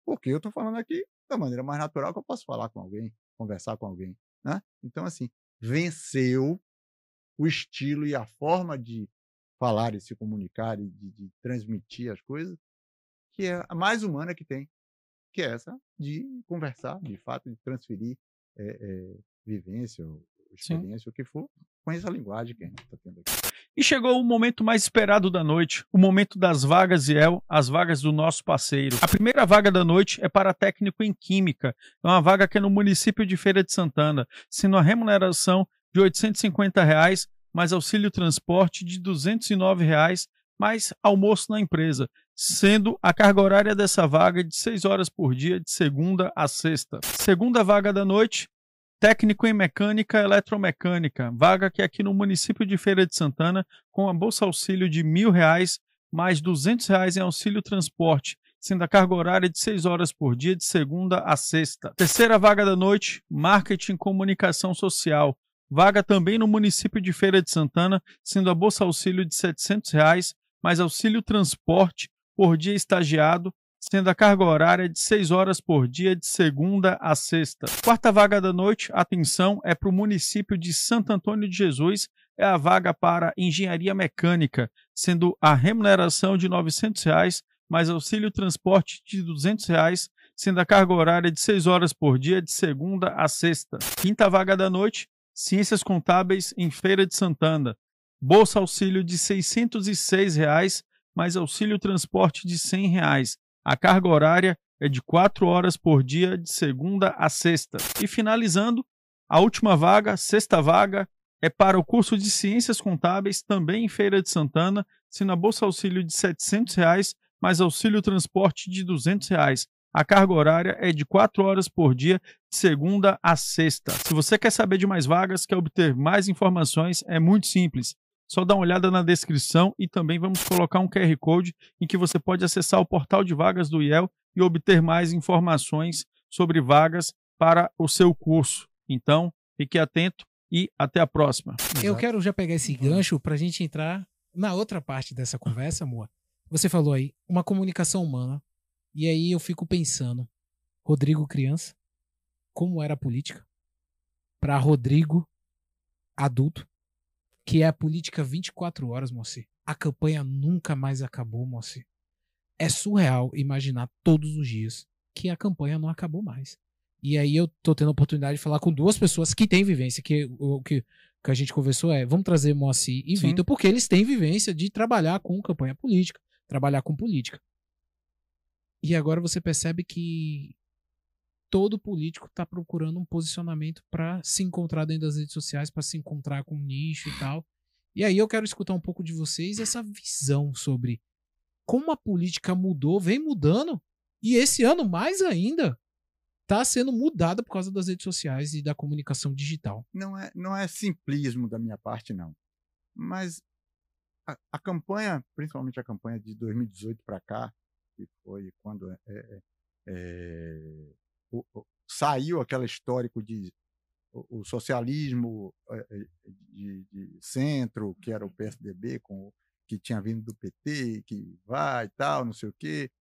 Porque eu estou falando aqui da maneira mais natural que eu posso falar com alguém, conversar com alguém, né? Então, assim, venceu o estilo e a forma de falar e se comunicar e de transmitir as coisas, que é a mais humana que tem, que é essa de conversar, de fato, de transferir vivência, ou experiência, o que for, com essa linguagem que a gente está tendo aqui. E chegou o momento mais esperado da noite, o momento das vagas IEL, as vagas do nosso parceiro. A primeira vaga da noite é para técnico em Química. É uma vaga que é no município de Feira de Santana, sendo a remuneração de R$ 850, mais auxílio transporte de R$ 209, mais almoço na empresa, sendo a carga horária dessa vaga de 6 horas por dia, de segunda a sexta. Segunda vaga da noite, técnico em mecânica eletromecânica, vaga que é aqui no município de Feira de Santana, com a bolsa auxílio de R$ 1.000, mais R$ 200 em auxílio transporte, sendo a carga horária de 6 horas por dia, de segunda a sexta. Terceira vaga da noite, marketing e comunicação social, vaga também no município de Feira de Santana, sendo a bolsa auxílio de R$ 700, mais auxílio transporte por dia estagiado, sendo a carga horária de 6 horas por dia, de segunda a sexta. Quarta vaga da noite, atenção, é para o município de Santo Antônio de Jesus, é a vaga para engenharia mecânica, sendo a remuneração de R$ 900, mais auxílio transporte de R$ 200, sendo a carga horária de 6 horas por dia, de segunda a sexta. Quinta vaga da noite, ciências contábeis em Feira de Santana, bolsa auxílio de R$ 606, mais auxílio transporte de R$ 100. A carga horária é de 4 horas por dia, de segunda a sexta. E finalizando, a última vaga, sexta vaga, é para o curso de Ciências Contábeis, também em Feira de Santana, sendo a bolsa auxílio de R$ 700, mais auxílio transporte de R$ 200. A carga horária é de 4 horas por dia, de segunda a sexta. Se você quer saber de mais vagas, quer obter mais informações, é muito simples. Só dá uma olhada na descrição e também vamos colocar um QR Code em que você pode acessar o portal de vagas do IEL e obter mais informações sobre vagas para o seu curso. Então, fique atento e até a próxima. Eu quero já pegar esse gancho para a gente entrar na outra parte dessa conversa, amor. Você falou aí, uma comunicação humana. E aí eu fico pensando, Rodrigo criança, como era a política? Para Rodrigo adulto, que é a política 24 horas, moça. A campanha nunca mais acabou, moça. É surreal imaginar todos os dias que a campanha não acabou mais. E aí eu tô tendo a oportunidade de falar com duas pessoas que têm vivência, que o que a gente conversou vamos trazer Moacir e Vitor, porque eles têm vivência de trabalhar com campanha política, trabalhar com política. E agora você percebe que todo político está procurando um posicionamento para se encontrar dentro das redes sociais, para se encontrar com um nicho e tal. E aí eu quero escutar um pouco de vocês essa visão sobre como a política mudou, vem mudando, e esse ano mais ainda está sendo mudada por causa das redes sociais e da comunicação digital. Não é simplismo da minha parte, não. Mas a campanha, principalmente a campanha de 2018 para cá, que foi quando saiu aquele histórico de o socialismo de centro, que era o PSDB, que tinha vindo do PT, que vai e tal, não sei o quê.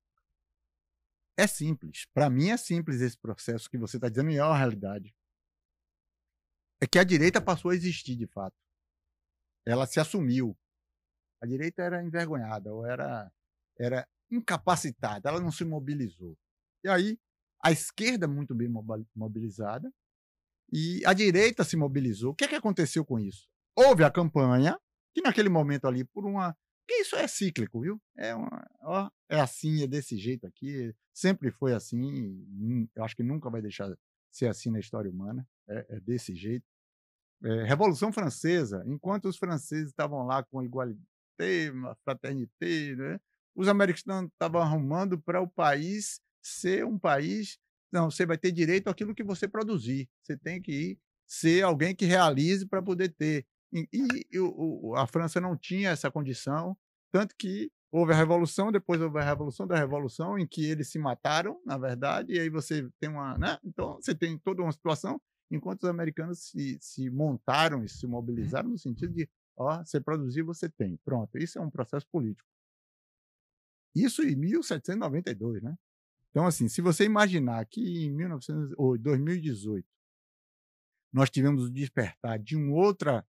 É simples. Para mim é simples esse processo que você está dizendo, e é uma realidade. É que a direita passou a existir, de fato. Ela se assumiu. A direita era envergonhada, ou era incapacitada, ela não se mobilizou. E aí, a esquerda muito bem mobilizada, e a direita se mobilizou. O que é que aconteceu com isso? Houve a campanha, que naquele momento ali, porque isso é cíclico, viu? É assim, é desse jeito aqui, sempre foi assim, eu acho que nunca vai deixar de ser assim na história humana, é desse jeito. Revolução Francesa, enquanto os franceses estavam lá com igualité, fraternité, né? Os americanos estavam arrumando para o país ser um país. Não, você vai ter direito àquilo que você produzir. Você tem que ser alguém que realize para poder ter. A França não tinha essa condição, tanto que houve a Revolução, depois houve a Revolução da Revolução, em que eles se mataram, na verdade, e aí você tem uma. Né? Então, você tem toda uma situação, enquanto os americanos se montaram e se mobilizaram no sentido de, você produzir, você tem. Pronto, isso é um processo político. Isso em 1792, né? Então, assim, se você imaginar que em 2018 nós tivemos o despertar de uma outra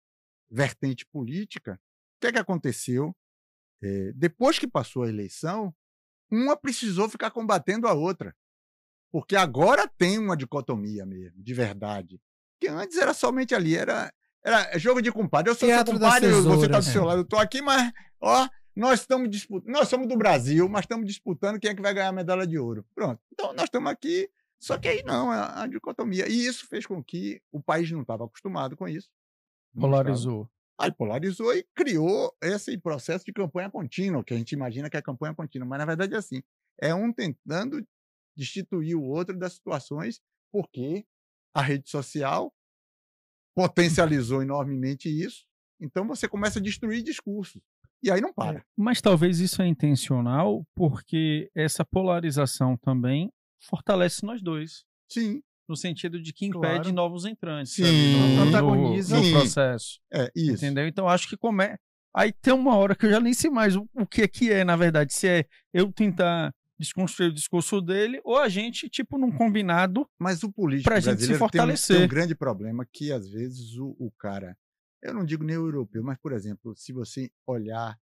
vertente política, o que aconteceu? Depois que passou a eleição, uma precisou ficar combatendo a outra. Porque agora tem uma dicotomia mesmo, de verdade. Que antes era somente ali, era jogo de compadre. Eu sou seu compadre, você está do seu lado, eu estou aqui, mas nós estamos disputando. Nós somos do Brasil, mas estamos disputando quem é que vai ganhar a medalha de ouro. Pronto. Então nós estamos aqui, só que aí não, é a dicotomia. E isso fez com que o país não estava acostumado com isso. Polarizou. Aí polarizou e criou esse processo de campanha contínua, que a gente imagina que é campanha contínua, mas na verdade é assim, é um tentando destituir o outro das situações, porque a rede social potencializou enormemente isso, então você começa a destruir discursos, e aí não para. Mas talvez isso é intencional, porque essa polarização também fortalece nós dois. Sim. No sentido de que impede novos entrantes. Sim. Antagoniza o processo. Isso. Entendeu? Então, acho que aí tem uma hora que eu já nem sei mais o que é, na verdade. Se é eu tentar desconstruir o discurso dele, ou a gente, tipo, num combinado. Mas o político pra gente se fortalecer. Tem um grande problema que, às vezes, o cara... Eu não digo nem o europeu, mas, por exemplo, se você olhar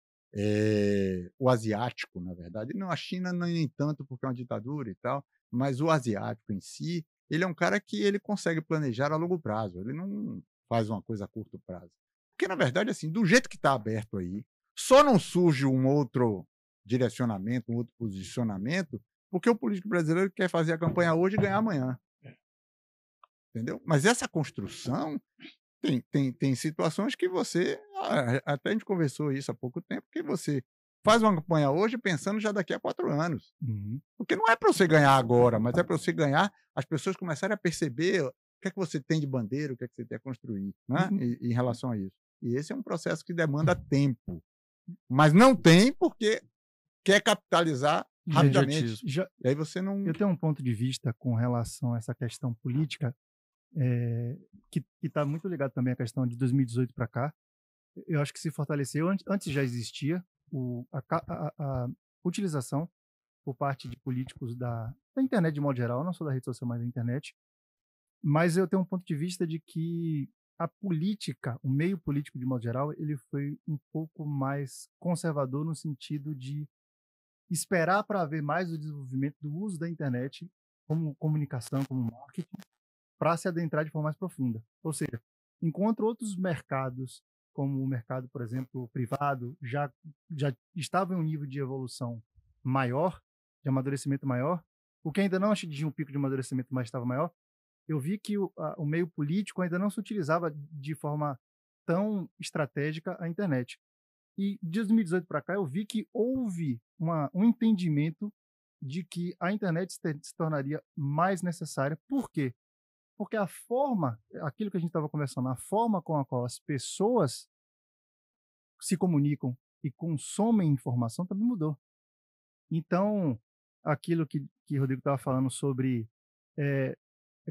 o asiático, na verdade, não, a China nem tanto porque é uma ditadura e tal, mas o asiático em si, ele é um cara que ele consegue planejar a longo prazo, ele não faz uma coisa a curto prazo. Porque, na verdade, assim, do jeito que está aberto aí, só não surge um outro direcionamento, um outro posicionamento, porque o político brasileiro quer fazer a campanha hoje e ganhar amanhã. Entendeu? Mas essa construção tem situações que você... Até a gente conversou isso há pouco tempo, que você faz uma campanha hoje pensando já daqui a 4 anos. Uhum. Porque não é para você ganhar agora, mas é para você ganhar, as pessoas começarem a perceber o que é que você tem de bandeira, o que é que você quer construir, né? Em relação a isso. E esse é um processo que demanda tempo. Mas não tem porque quer capitalizar rapidamente. E aí você não... Eu tenho um ponto de vista com relação a essa questão política que está muito ligado também à questão de 2018 para cá. Eu acho que se fortaleceu. Antes já existia a utilização por parte de políticos da internet de modo geral, não só da rede social, mas da internet. Mas eu tenho um ponto de vista de que a política, o meio político de modo geral, ele foi um pouco mais conservador no sentido de esperar para ver mais o desenvolvimento do uso da internet como comunicação, como marketing, para se adentrar de forma mais profunda. Ou seja, enquanto outros mercados, como o mercado, por exemplo, privado, já estava em um nível de evolução maior, de amadurecimento maior, o que ainda não atingiu um pico de amadurecimento, mas estava maior, eu vi que o meio político ainda não se utilizava de forma tão estratégica a internet. E de 2018 para cá eu vi que houve um entendimento de que a internet se tornaria mais necessária. Por quê? Porque a forma, aquilo que a gente estava conversando, a forma com a qual as pessoas se comunicam e consomem informação também mudou. Então, aquilo que o Rodrigo estava falando sobre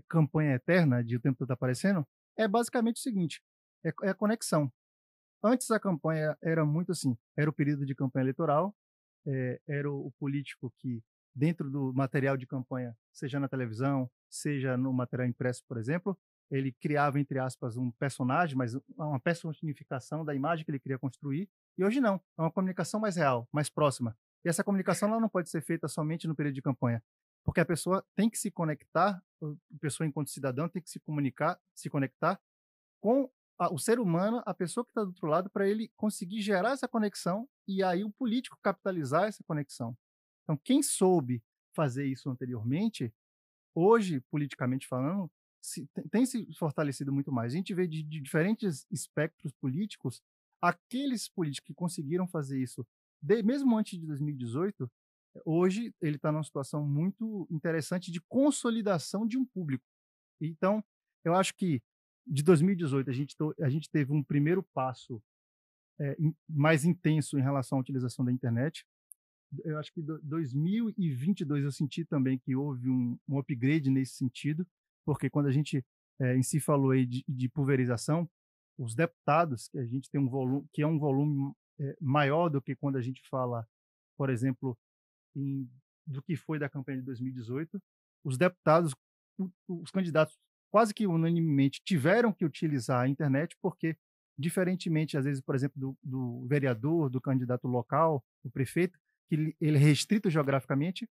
campanha eterna, de o tempo todo aparecendo, é basicamente o seguinte: é a conexão. Antes a campanha era muito assim, era o período de campanha eleitoral, era o político que, dentro do material de campanha, seja na televisão, seja no material impresso, por exemplo, ele criava, entre aspas, um personagem, mas uma personificação da imagem que ele queria construir, e hoje não, é uma comunicação mais real, mais próxima. E essa comunicação ela não pode ser feita somente no período de campanha, porque a pessoa tem que se conectar, a pessoa enquanto cidadão tem que se conectar com o ser humano, a pessoa que está do outro lado, para ele conseguir gerar essa conexão e aí o político capitalizar essa conexão. Então, quem soube fazer isso anteriormente, hoje, politicamente falando, tem se fortalecido muito mais. A gente vê de diferentes espectros políticos, aqueles políticos que conseguiram fazer isso, mesmo antes de 2018, hoje ele está numa situação muito interessante de consolidação de um público. Então, eu acho que de 2018 a gente teve um primeiro passo mais intenso em relação à utilização da internet. Eu acho que 2022 eu senti também que houve um upgrade nesse sentido, porque quando a gente em si falou aí de pulverização, os deputados, que a gente tem um volume, que é um volume maior do que quando a gente fala, por exemplo, do que foi da campanha de 2018, os deputados, os candidatos quase que unanimemente tiveram que utilizar a internet, porque, diferentemente, às vezes, por exemplo, do vereador, do candidato local, do prefeito, que ele é restrito geograficamente,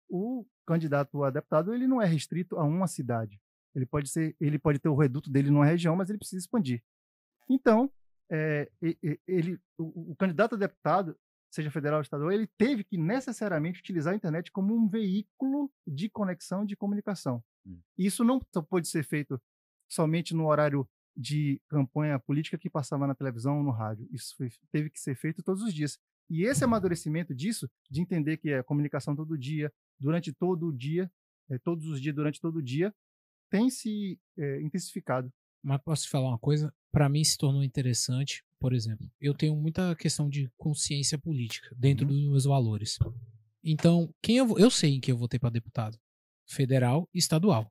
o candidato a deputado ele não é restrito a uma cidade. Ele pode ter o reduto dele numa região, mas ele precisa expandir. Então, o candidato a deputado, seja federal ou estadual, ele teve que necessariamente utilizar a internet como um veículo de conexão e de comunicação. Isso não pode ser feito somente no horário de campanha política que passava na televisão ou no rádio. Isso teve que ser feito todos os dias. E esse amadurecimento disso, de entender que é comunicação todo dia, durante todo o dia, todos os dias, durante todo o dia, tem se intensificado. Mas posso te falar uma coisa? Para mim se tornou interessante, por exemplo, eu tenho muita questão de consciência política dentro dos meus valores. Então, eu sei em quem eu votei para deputado. Federal e estadual.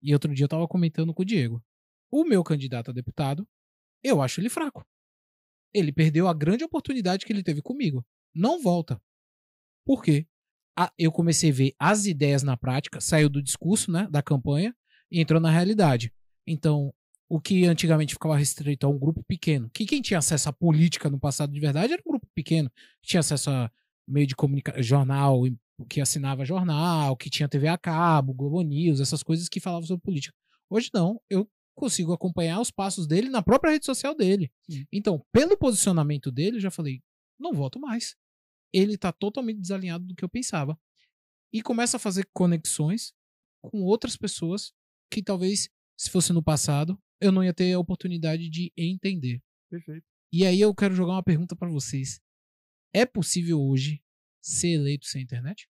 E outro dia eu tava comentando com o Diego. O meu candidato a deputado, eu acho ele fraco. Ele perdeu a grande oportunidade que ele teve comigo. Não volta. Por quê? Eu comecei a ver as ideias na prática, saiu do discurso, né, da campanha e entrou na realidade. Então, o que antigamente ficava restrito a um grupo pequeno, que quem tinha acesso à política no passado de verdade era um grupo pequeno, que tinha acesso a meio de comunicação, jornal, que assinava jornal, que tinha TV a cabo, Globo News, essas coisas que falavam sobre política. Hoje não, eu consigo acompanhar os passos dele na própria rede social dele. Então, pelo posicionamento dele, eu já falei, não voto mais. Ele tá totalmente desalinhado do que eu pensava. E começa a fazer conexões com outras pessoas que talvez, se fosse no passado, eu não ia ter a oportunidade de entender. Perfeito. E aí eu quero jogar uma pergunta para vocês. É possível hoje ser eleito sem internet?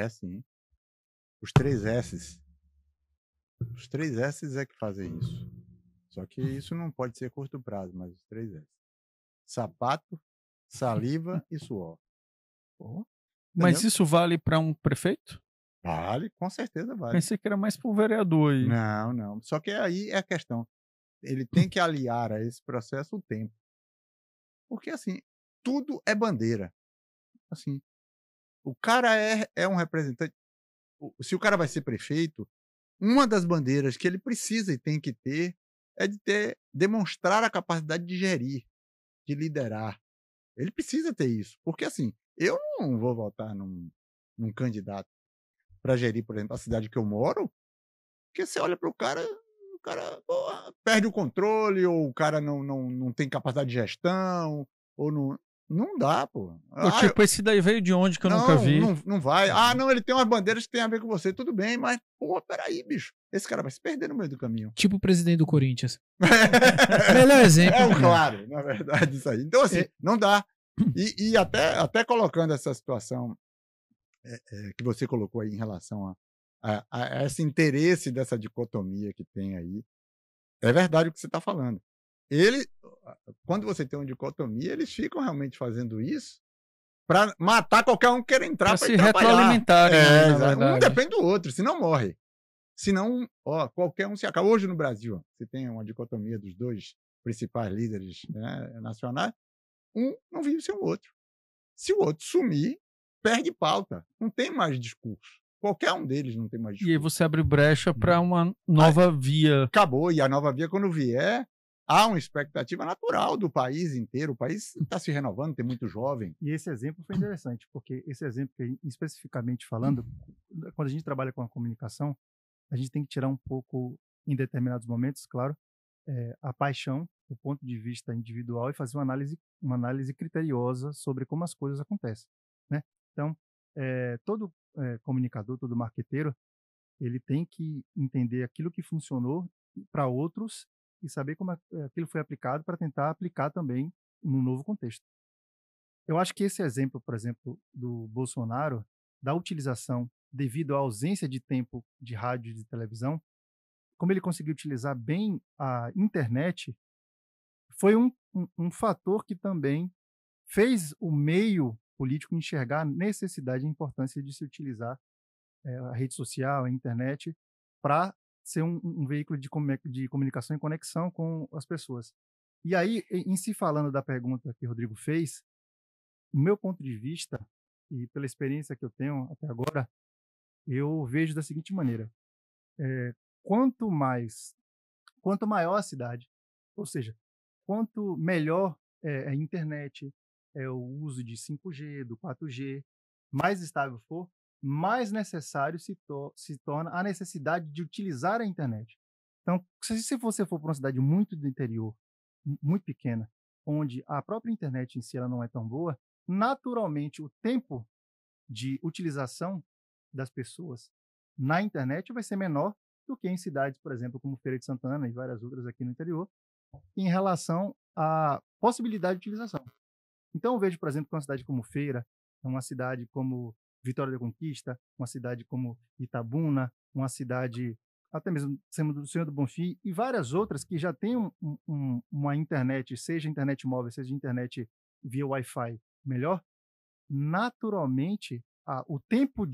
Sim. Os 3 S's. Os 3 S's é que fazem isso. Só que isso não pode ser curto prazo, mas os 3 S's. Sapato, saliva e suor. Mas isso vale para um prefeito? Vale, com certeza vale. Pensei que era mais para o vereador aí. Não. Só que aí é a questão. Ele tem que aliar a esse processo o tempo. Porque, assim, tudo é bandeira. Assim, o cara é um representante. Se o cara vai ser prefeito, uma das bandeiras que ele precisa e tem que ter é de demonstrar a capacidade de gerir, de liderar. Ele precisa ter isso. Porque, assim, eu não vou votar num candidato para gerir, por exemplo, a cidade que eu moro, porque você olha para o cara perde o controle, ou o cara não tem capacidade de gestão, ou não dá, pô. Tipo, esse daí veio de onde que eu nunca vi? Não vai. Não, ele tem umas bandeiras que tem a ver com você. Tudo bem, mas, pô, peraí, bicho. Esse cara vai se perder no meio do caminho. Tipo o presidente do Corinthians. Melhor exemplo. É claro, na verdade, isso aí. Então, assim, não dá. E até colocando essa situação que você colocou aí em relação a esse interesse dessa dicotomia que tem aí, é verdade o que você está falando. Quando você tem uma dicotomia, eles ficam realmente fazendo isso para matar qualquer um que queira entrar para se retroalimentarem. Um depende do outro, senão morre. Senão, ó, qualquer um se acaba. Hoje no Brasil, você tem uma dicotomia dos dois principais líderes, né, nacionais, um não vive sem o outro. Se o outro sumir, perde pauta. Não tem mais discurso. Qualquer um deles não tem mais discurso. E aí você abre brecha para uma nova via. Acabou. E a nova via, quando vier, há uma expectativa natural do país inteiro. O país está se renovando, tem muito jovem. E esse exemplo foi interessante, porque esse exemplo, especificamente falando, quando a gente trabalha com a comunicação, a gente tem que tirar um pouco, em determinados momentos, claro, a paixão, o ponto de vista individual e fazer uma análise criteriosa sobre como as coisas acontecem, né? Então, todo comunicador, todo marqueteiro, ele tem que entender aquilo que funcionou para outros e saber como aquilo foi aplicado para tentar aplicar também num novo contexto. Eu acho que esse exemplo, por exemplo, do Bolsonaro, da utilização devido à ausência de tempo de rádio e de televisão, como ele conseguiu utilizar bem a internet, foi um fator que também fez o meio político enxergar a necessidade e a importância de se utilizar a rede social, a internet, para ser um veículo de comunicação e conexão com as pessoas. E aí, em se falando da pergunta que o Rodrigo fez, do meu ponto de vista, e pela experiência que eu tenho até agora, eu vejo da seguinte maneira: quanto maior a cidade, ou seja, quanto melhor a internet, o uso de 5G, do 4G, mais estável for, mais necessário se torna a necessidade de utilizar a internet. Então, se você for para uma cidade muito do interior, muito pequena, onde a própria internet em si ela não é tão boa, naturalmente o tempo de utilização das pessoas na internet vai ser menor do que em cidades, por exemplo, como Feira de Santana e várias outras aqui no interior, em relação à possibilidade de utilização. Então, eu vejo, por exemplo, que uma cidade como Feira, uma cidade como Vitória da Conquista, uma cidade como Itabuna, uma cidade até mesmo do Senhor do Bonfim e várias outras que já têm uma internet, seja internet móvel, seja internet via Wi-Fi melhor, naturalmente o tempo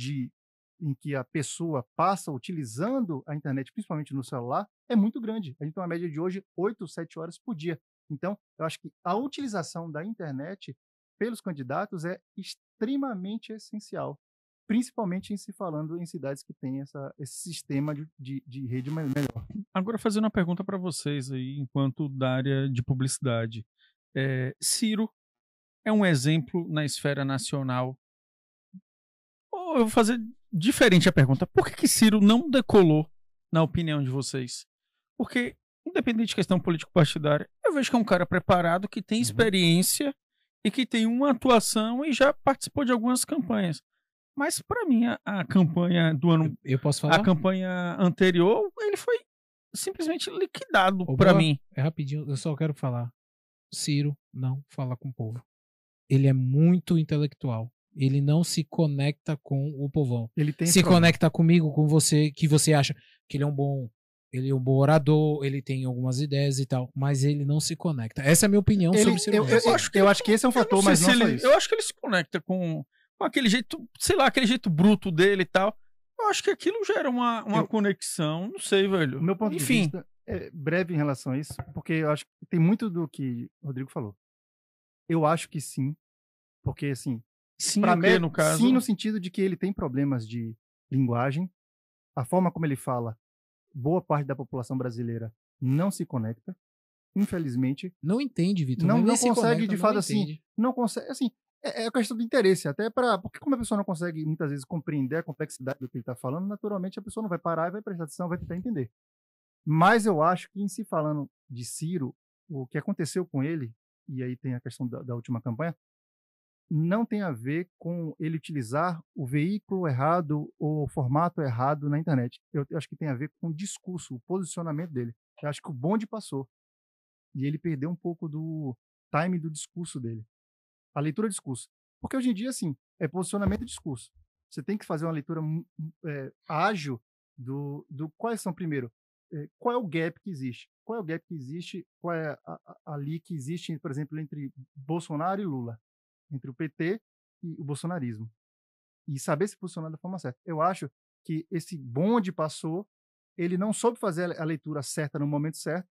em que a pessoa passa utilizando a internet, principalmente no celular, é muito grande. A gente tem uma média de hoje 8, 7 horas por dia. Então, eu acho que a utilização da internet pelos candidatos é extremamente essencial, principalmente em se falando em cidades que têm esse sistema de rede melhor. Agora, fazendo uma pergunta para vocês aí, enquanto da área de publicidade. Ciro é um exemplo na esfera nacional. Eu vou fazer diferente a pergunta. Por que Ciro não decolou, na opinião de vocês? Porque, independente de questão político-partidária, eu vejo que é um cara preparado, que tem experiência e que tem uma atuação e já participou de algumas campanhas. Mas, para mim, a campanha do ano... Eu posso falar? A campanha anterior, ele foi simplesmente liquidado para mim. É rapidinho, eu só quero falar. Ciro não fala com o povo. Ele é muito intelectual. Ele não se conecta com o povão. Ele tem se conecta comigo, com você, que você acha que ele é um bom orador, ele tem algumas ideias e tal, mas ele não se conecta. Essa é a minha opinião sobre Ciro. Eu acho que esse é um fator, mas não só isso. Eu acho que ele se conecta com aquele jeito, sei lá, aquele jeito bruto dele e tal. Eu acho que aquilo gera uma conexão, não sei, velho. O meu ponto de vista é breve em relação a isso, porque eu acho que tem muito do que o Rodrigo falou. Eu acho que sim, porque assim, sim, no caso? Sim, no sentido de que ele tem problemas de linguagem, a forma como ele fala, boa parte da população brasileira não se conecta, infelizmente. Não entende, Vitor. Não consegue, de fato, assim, não consegue, assim, é questão de interesse, até porque como a pessoa não consegue, muitas vezes, compreender a complexidade do que ele está falando, naturalmente a pessoa não vai parar e vai prestar atenção, vai tentar entender. Mas eu acho que, em se falando de Ciro, o que aconteceu com ele, e aí tem a questão da última campanha, não tem a ver com ele utilizar o veículo errado ou o formato errado na internet. Eu acho que tem a ver com o discurso, o posicionamento dele. Eu acho que o bonde passou. E ele perdeu um pouco do time do discurso dele. A leitura do discurso. Porque hoje em dia, assim, é posicionamento e discurso. Você tem que fazer uma leitura ágil do quais são, primeiro, qual é o gap que existe? Qual é o gap que existe? Qual é ali que existe, por exemplo, entre Bolsonaro e Lula? Entre o PT e o bolsonarismo. E saber se posicionar da forma certa. Eu acho que esse bonde passou ele não soube fazer a leitura certa no momento certo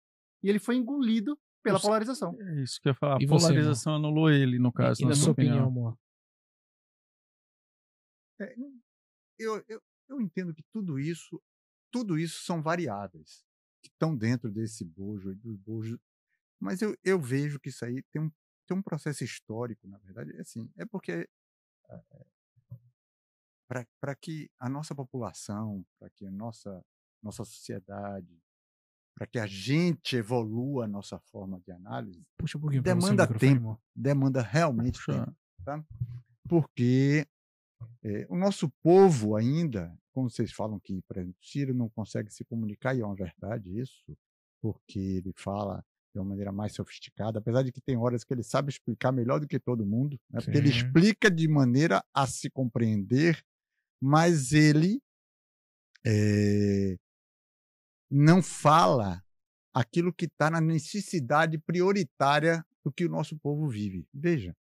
e ele foi engolido pela polarização. É isso que eu ia falar. A E você, polarização anulou ele, no caso. E na sua opinião, amor? Eu entendo que tudo isso são variáveis que estão dentro desse bojo, mas eu vejo que isso aí tem um processo histórico, na verdade. Assim, é porque para que a nossa população, para que a nossa sociedade, para que a gente evolua a nossa forma de análise, Puxa um pouquinho demanda pra você, tempo, amor. demanda realmente tempo, tá? Porque o nosso povo ainda, como vocês falam que, por exemplo, Ciro não consegue se comunicar, e é uma verdade isso, porque ele fala de uma maneira mais sofisticada, apesar de que tem horas que ele sabe explicar melhor do que todo mundo, né? Porque ele explica de maneira a se compreender, mas ele não fala aquilo que está na necessidade prioritária do que o nosso povo vive. Veja,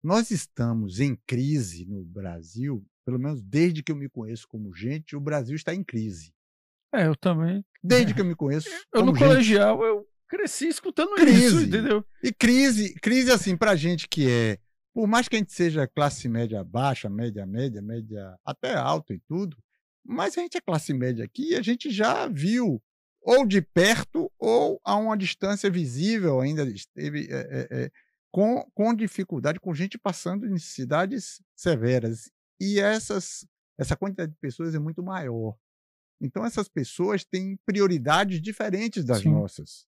nós estamos em crise no Brasil, pelo menos desde que eu me conheço como gente, o Brasil está em crise. Eu também. Desde que eu me conheço eu como no gente. Colegial, eu cresci escutando Crise. isso, entendeu? E crise assim, pra gente que por mais que a gente seja classe média baixa, média, até alta e tudo, mas a gente é classe média aqui e a gente já viu, ou de perto, ou a uma distância visível ainda, esteve com dificuldade, com gente passando necessidades severas. E essa quantidade de pessoas é muito maior. Então, essas pessoas têm prioridades diferentes das nossas.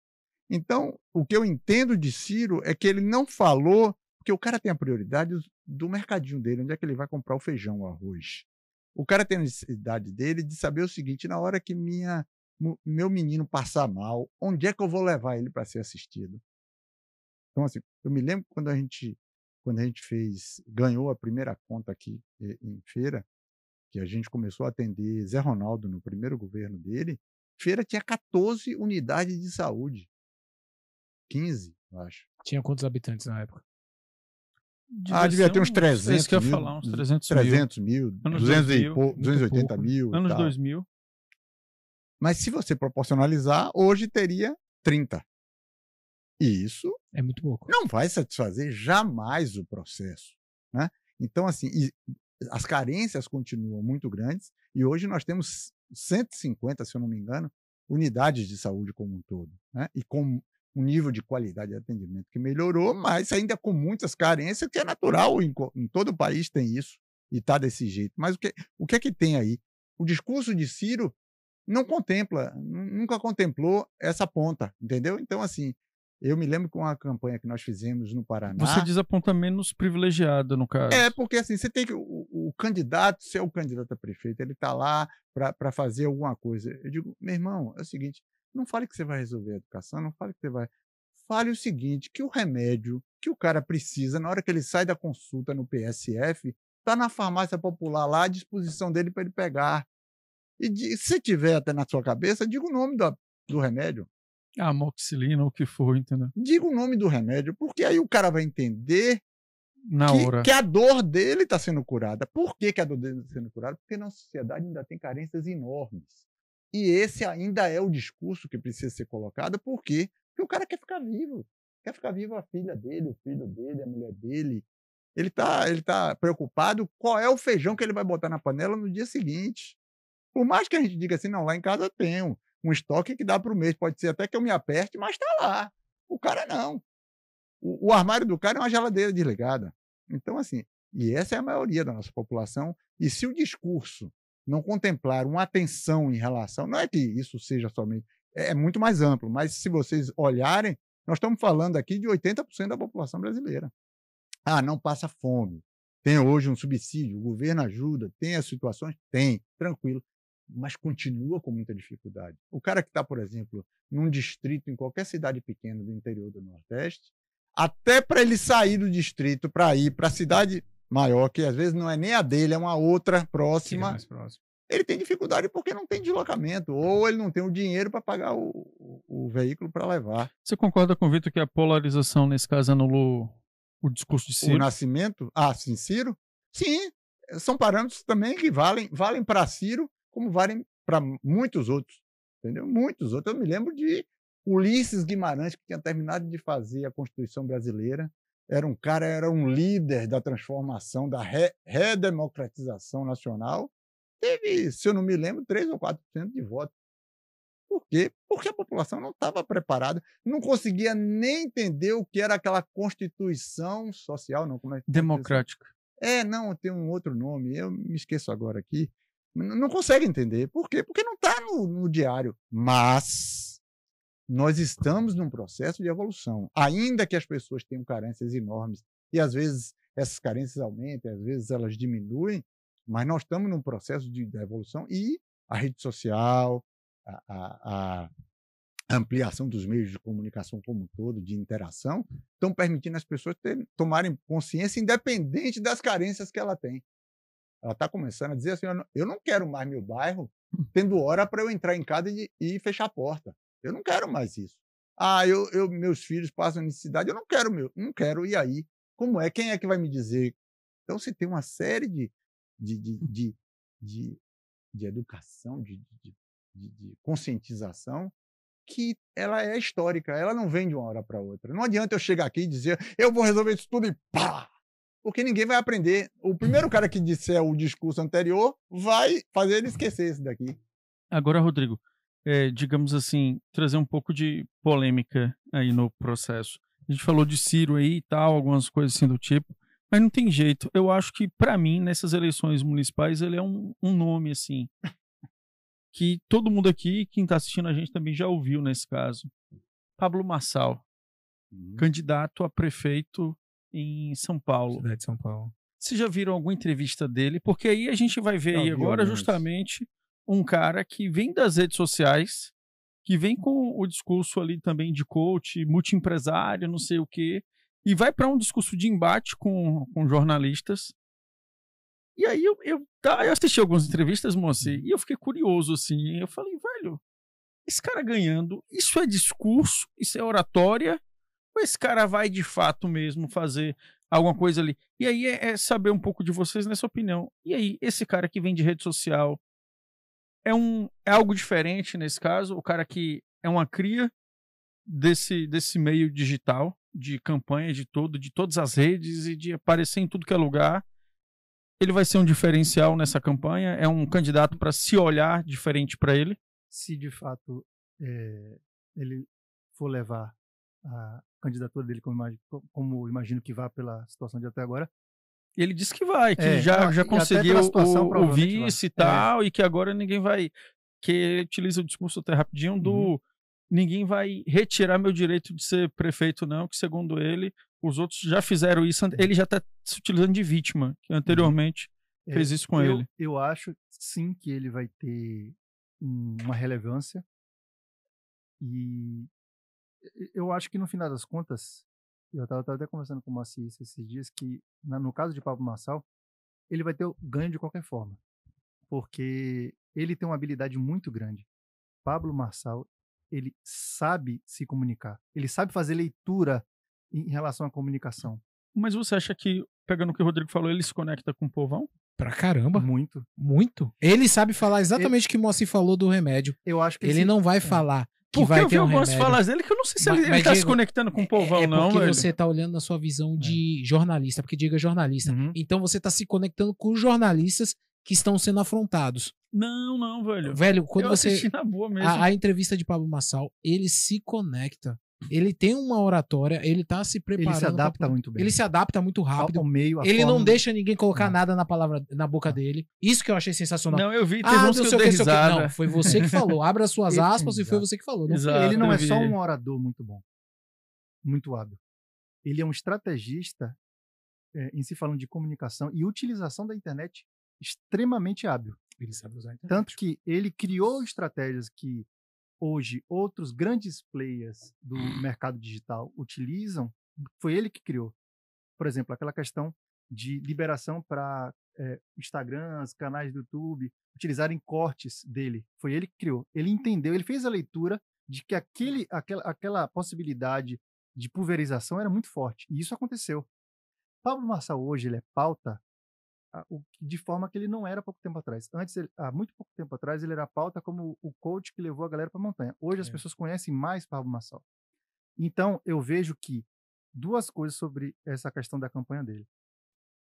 Então, o que eu entendo de Ciro é que ele não falou, porque o cara tem a prioridade do mercadinho dele, onde é que ele vai comprar o feijão, o arroz. O cara tem a necessidade dele de saber o seguinte: na hora que meu menino passar mal, onde é que eu vou levar ele para ser assistido? Então, assim, eu me lembro quando a gente ganhou a primeira conta aqui em Feira, que a gente começou a atender Zé Ronaldo no primeiro governo dele. Feira tinha 14 unidades de saúde. 15, eu acho. Tinha quantos habitantes na época? Devia ter uns 300 isso que eu ia mil. falar, uns 300 mil, 280 mil. Anos e tal. 2000. Mas se você proporcionalizar, hoje teria 30. E isso é muito pouco. Não vai satisfazer jamais o processo, né? Então, assim, as carências continuam muito grandes e hoje nós temos 150, se eu não me engano, unidades de saúde como um todo, né? E com um nível de qualidade de atendimento que melhorou, mas ainda com muitas carências, que é natural, em todo o país tem isso, e está desse jeito. Mas o que é que tem aí? O discurso de Ciro não contempla, nunca contemplou essa ponta, entendeu? Então, assim, eu me lembro com a campanha que nós fizemos no Paraná. Você diz a ponta menos privilegiada, no caso. Porque assim, você tem que. O candidato, se é o candidato a prefeito, ele está lá para fazer alguma coisa. Eu digo, meu irmão, é o seguinte: não fale que você vai resolver a educação, não fale que você vai. Fale o seguinte: que o remédio que o cara precisa, na hora que ele sai da consulta no PSF, está na farmácia popular lá à disposição dele para ele pegar. E se tiver até na sua cabeça, diga o nome do remédio. Amoxicilina, ou o que for, entendeu? Diga o nome do remédio, porque aí o cara vai entender hora que a dor dele está sendo curada. Por que a dor dele está sendo curada? Porque na sociedade ainda tem carências enormes. E esse ainda é o discurso que precisa ser colocado. Por quê? Porque o cara quer ficar vivo. Quer ficar vivo a filha dele, o filho dele, a mulher dele. Ele tá preocupado qual é o feijão que ele vai botar na panela no dia seguinte. Por mais que a gente diga assim, não, lá em casa tem um estoque que dá para o mês. Pode ser até que eu me aperte, mas está lá. O cara não. O armário do cara é uma geladeira desligada. Então, assim, e essa é a maioria da nossa população. E se o discurso não contemplar uma atenção em relação, não é que isso seja somente, é muito mais amplo, mas se vocês olharem, nós estamos falando aqui de 80% da população brasileira. Não passa fome. Tem hoje um subsídio, o governo ajuda, tem as situações? Tem, tranquilo. Mas continua com muita dificuldade. O cara que está, por exemplo, num distrito, em qualquer cidade pequena do interior do Nordeste, até para ele sair do distrito para ir para a cidade maior, que às vezes não é nem a dele, é uma outra próxima, ele tem dificuldade porque não tem deslocamento, ou ele não tem o dinheiro para pagar o veículo para levar. Você concorda com o Vitor que a polarização, nesse caso, anulou o discurso de Ciro? O Nascimento? Sim, Ciro? Sim, são parâmetros também que valem para Ciro, como valem para muitos outros. entendeu? Muitos outros. Eu me lembro de Ulisses Guimarães, que tinha terminado de fazer a Constituição Brasileira. Era um líder da transformação, da redemocratização nacional. Teve, se eu não me lembro, 3 ou 4% de voto. Por quê? Porque a população não estava preparada, não conseguia nem entender o que era aquela Constituição social, não, como é que democrática. Não, tem um outro nome, eu me esqueço agora aqui. Não consegue entender. Por quê? Porque não está no diário. Mas nós estamos num processo de evolução. Ainda que as pessoas tenham carências enormes, e às vezes essas carências aumentam, às vezes elas diminuem, mas nós estamos num processo de evolução e a rede social, a ampliação dos meios de comunicação como um todo, de interação, estão permitindo as pessoas tomarem consciência independente das carências que ela tem. Ela está começando a dizer assim, eu não quero mais meu bairro tendo hora para eu entrar em casa e fechar a porta. Eu não quero mais isso. Meus filhos passam necessidade, eu não quero, e aí? Como é? Quem é que vai me dizer? Então, se tem uma série de educação, de conscientização, que ela é histórica, ela não vem de uma hora para outra. Não adianta eu chegar aqui e dizer, eu vou resolver isso tudo e pá! Porque ninguém vai aprender. O primeiro cara que disser o discurso anterior vai fazer ele esquecer isso daqui. Agora, Rodrigo, digamos assim, trazer um pouco de polêmica aí no processo. A gente falou de Ciro aí e tal, algumas coisas assim do tipo, mas não tem jeito. Eu acho que, para mim, nessas eleições municipais, ele é um nome, assim, que todo mundo aqui, quem está assistindo a gente também já ouviu nesse caso. Pablo Marçal, candidato a prefeito em São Paulo. Cidade de São Paulo. Vocês já viram alguma entrevista dele? Porque aí a gente vai ver aí agora justamente um cara que vem das redes sociais, que vem com o discurso ali também de coach, multiempresário, não sei o quê, e vai para um discurso de embate com jornalistas. E aí eu assisti algumas entrevistas, moça, e eu fiquei curioso, assim. Eu falei, velho, esse cara ganhando, isso é discurso? Isso é oratória? Ou esse cara vai de fato mesmo fazer alguma coisa ali? E aí é saber um pouco de vocês nessa opinião. E aí, esse cara que vem de rede social é algo diferente nesse caso? O cara que é uma cria desse meio digital, de campanha, de todas as redes e de aparecer em tudo que é lugar. Ele vai ser um diferencial nessa campanha? É um candidato para se olhar diferente para ele? Se de fato ele for levar a candidatura dele como imagino que vá pela situação de até agora. Ele disse que vai, que já conseguiu o vice e tal, e que agora ninguém vai... Que ele utiliza o discurso até rapidinho ninguém vai retirar meu direito de ser prefeito, não, que segundo ele, os outros já fizeram isso, ele já está se utilizando de vítima, que anteriormente fez isso com ele. Eu acho, sim, que ele vai ter uma relevância, e eu acho que no final das contas, eu estava até conversando com o Maci esses dias, que no caso de Pablo Marçal, ele vai ter o ganho de qualquer forma, porque ele tem uma habilidade muito grande. Pablo Marçal, ele sabe se comunicar, ele sabe fazer leitura em relação à comunicação. Mas você acha que, pegando o que o Rodrigo falou, ele se conecta com o povão? Pra caramba. Muito. Muito. Ele sabe falar exatamente o que o Moacir falou do remédio. Eu acho que ele não vai falar que vai ter um remédio. Porque eu vi algumas falas dele que eu não sei se ele tá se conectando com o povão, não. É porque você tá olhando na sua visão de jornalista, porque Diego é jornalista. Então você tá se conectando com os jornalistas que estão sendo afrontados. Não, velho. Velho, quando eu assisti na boa mesmo. A entrevista de Pablo Marçal, ele se conecta. Ele tem uma oratória, ele tá se preparando. Ele se adapta muito bem. Ele se adapta muito rápido. Ao meio, ele não deixa ninguém colocar nada na boca dele. Isso que eu achei sensacional. Não, eu vi, teve uns que eu dei risada. Não, foi você que falou. Abra suas aspas e foi você que falou. Exato, ele não é só um orador muito bom, muito hábil. Ele é um estrategista em se falando de comunicação e utilização da internet extremamente hábil. Ele sabe usar a internet. Tanto que ele criou estratégias que hoje outros grandes players do mercado digital utilizam, foi ele que criou. Por exemplo, aquela questão de liberação para Instagrams, canais do YouTube, utilizarem cortes dele. Foi ele que criou. Ele entendeu, ele fez a leitura de que aquela possibilidade de pulverização era muito forte. E isso aconteceu. Pablo Marçal hoje, ele é pauta de forma que ele não era há pouco tempo atrás. Antes, há muito pouco tempo atrás, ele era pauta como o coach que levou a galera para a montanha. Hoje as pessoas conhecem mais Pablo Marçal. Então, eu vejo que duas coisas sobre essa questão da campanha dele.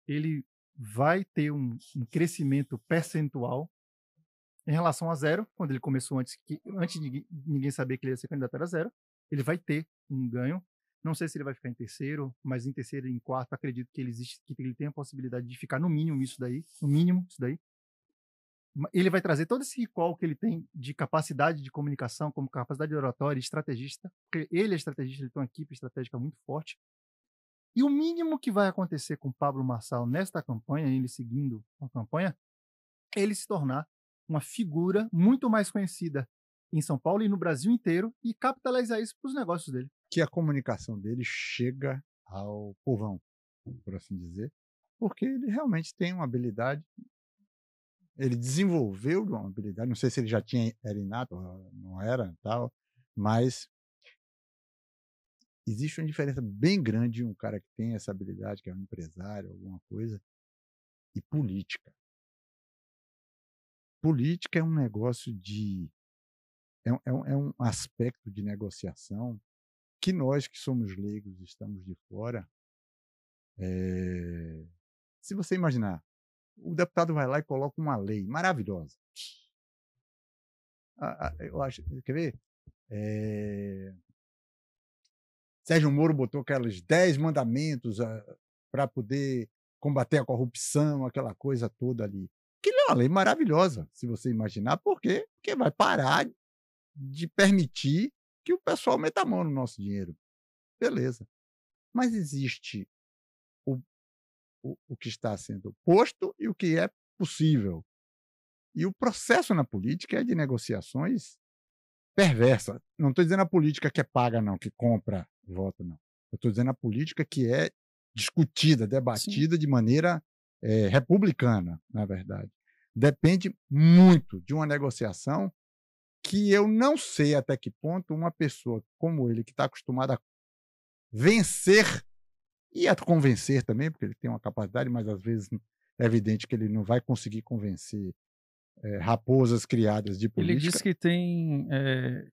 Ele vai ter um crescimento percentual em relação a zero, quando ele começou antes de ninguém saber que ele ia ser candidato era zero. Ele vai ter um ganho. Não sei se ele vai ficar em terceiro, mas em terceiro e em quarto, acredito que ele tem a possibilidade de ficar no mínimo isso daí. Ele vai trazer todo esse recall que ele tem de capacidade de comunicação, como capacidade de oratória, estrategista, porque ele é estrategista, ele tem uma equipe estratégica muito forte. E o mínimo que vai acontecer com Pablo Marçal nesta campanha, ele seguindo a campanha, é ele se tornar uma figura muito mais conhecida em São Paulo e no Brasil inteiro e capitalizar isso para os negócios dele. Que a comunicação dele chega ao povão, por assim dizer, porque ele realmente tem uma habilidade, ele desenvolveu uma habilidade, não sei se ele já era inato, não era, tal, mas existe uma diferença bem grande em um cara que tem essa habilidade, que é um empresário, alguma coisa, e política. Política é um negócio é um aspecto de negociação que nós que somos leigos estamos de fora. Se você imaginar, o deputado vai lá e coloca uma lei maravilhosa. Eu acho, quer ver? Sérgio Moro botou aqueles 10 mandamentos para poder combater a corrupção, aquela coisa toda ali. Que é uma lei maravilhosa, se você imaginar. Por quê? Porque vai parar de permitir que o pessoal meta a mão no nosso dinheiro. Beleza. Mas existe o que está sendo posto e o que é possível. E o processo na política é de negociações perversa. Não estou dizendo a política que é paga, não, que compra voto, não. Eu estou dizendo a política que é discutida, debatida de maneira republicana, na verdade. Depende muito de uma negociação que eu não sei até que ponto uma pessoa como ele, que está acostumada a vencer e a convencer também, porque ele tem uma capacidade, mas às vezes é evidente que ele não vai conseguir convencer raposas criadas de política. Ele diz que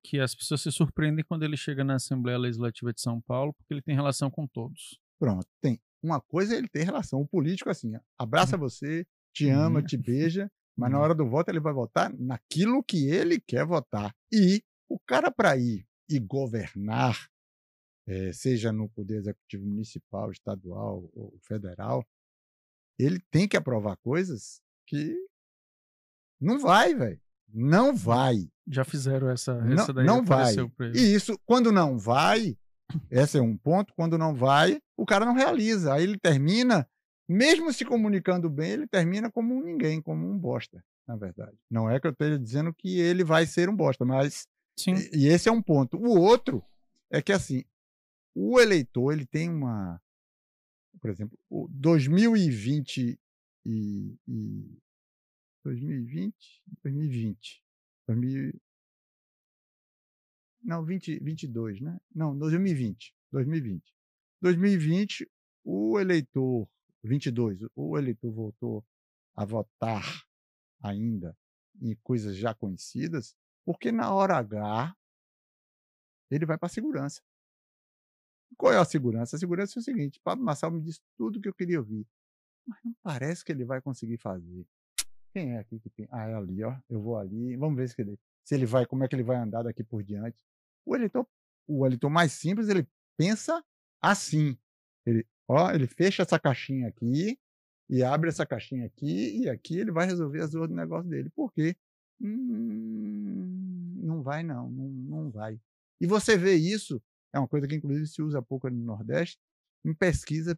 que as pessoas se surpreendem quando ele chega na Assembleia Legislativa de São Paulo, porque ele tem relação com todos. Pronto, tem. Uma coisa é ele ter relação. O político, assim, abraça você, te ama, te beija, mas na hora do voto ele vai votar naquilo que ele quer votar. E o cara, para ir e governar, seja no Poder Executivo Municipal, Estadual ou Federal, ele tem que aprovar coisas que não vai, velho. Não vai. Já fizeram essa daí. Não vai. E isso, quando não vai, esse é um ponto, quando não vai, o cara não realiza. Aí ele termina, mesmo se comunicando bem, ele termina como um ninguém, como um bosta, na verdade. Não é que eu esteja dizendo que ele vai ser um bosta, mas... Sim. E esse é um ponto. O outro é que, assim, o eleitor, ele tem uma... Por exemplo, o 2020 não, 2022, né? Não, 2020. 2020, o eleitor, 22, o eleitor voltou a votar ainda em coisas já conhecidas, porque na hora H ele vai para a segurança. Qual é a segurança? A segurança é o seguinte: Pablo Marçal me disse tudo o que eu queria ouvir, mas não parece que ele vai conseguir fazer. Quem é aqui que tem? É ali, ó. Eu vou ali. Vamos ver se ele vai, como é que ele vai andar daqui por diante. O eleitor mais simples, ele pensa assim. Ele fecha essa caixinha aqui e abre essa caixinha aqui e aqui ele vai resolver as dores do negócio dele. Por quê? Não vai, não vai. E você vê isso, é uma coisa que inclusive se usa pouco no Nordeste, em pesquisa,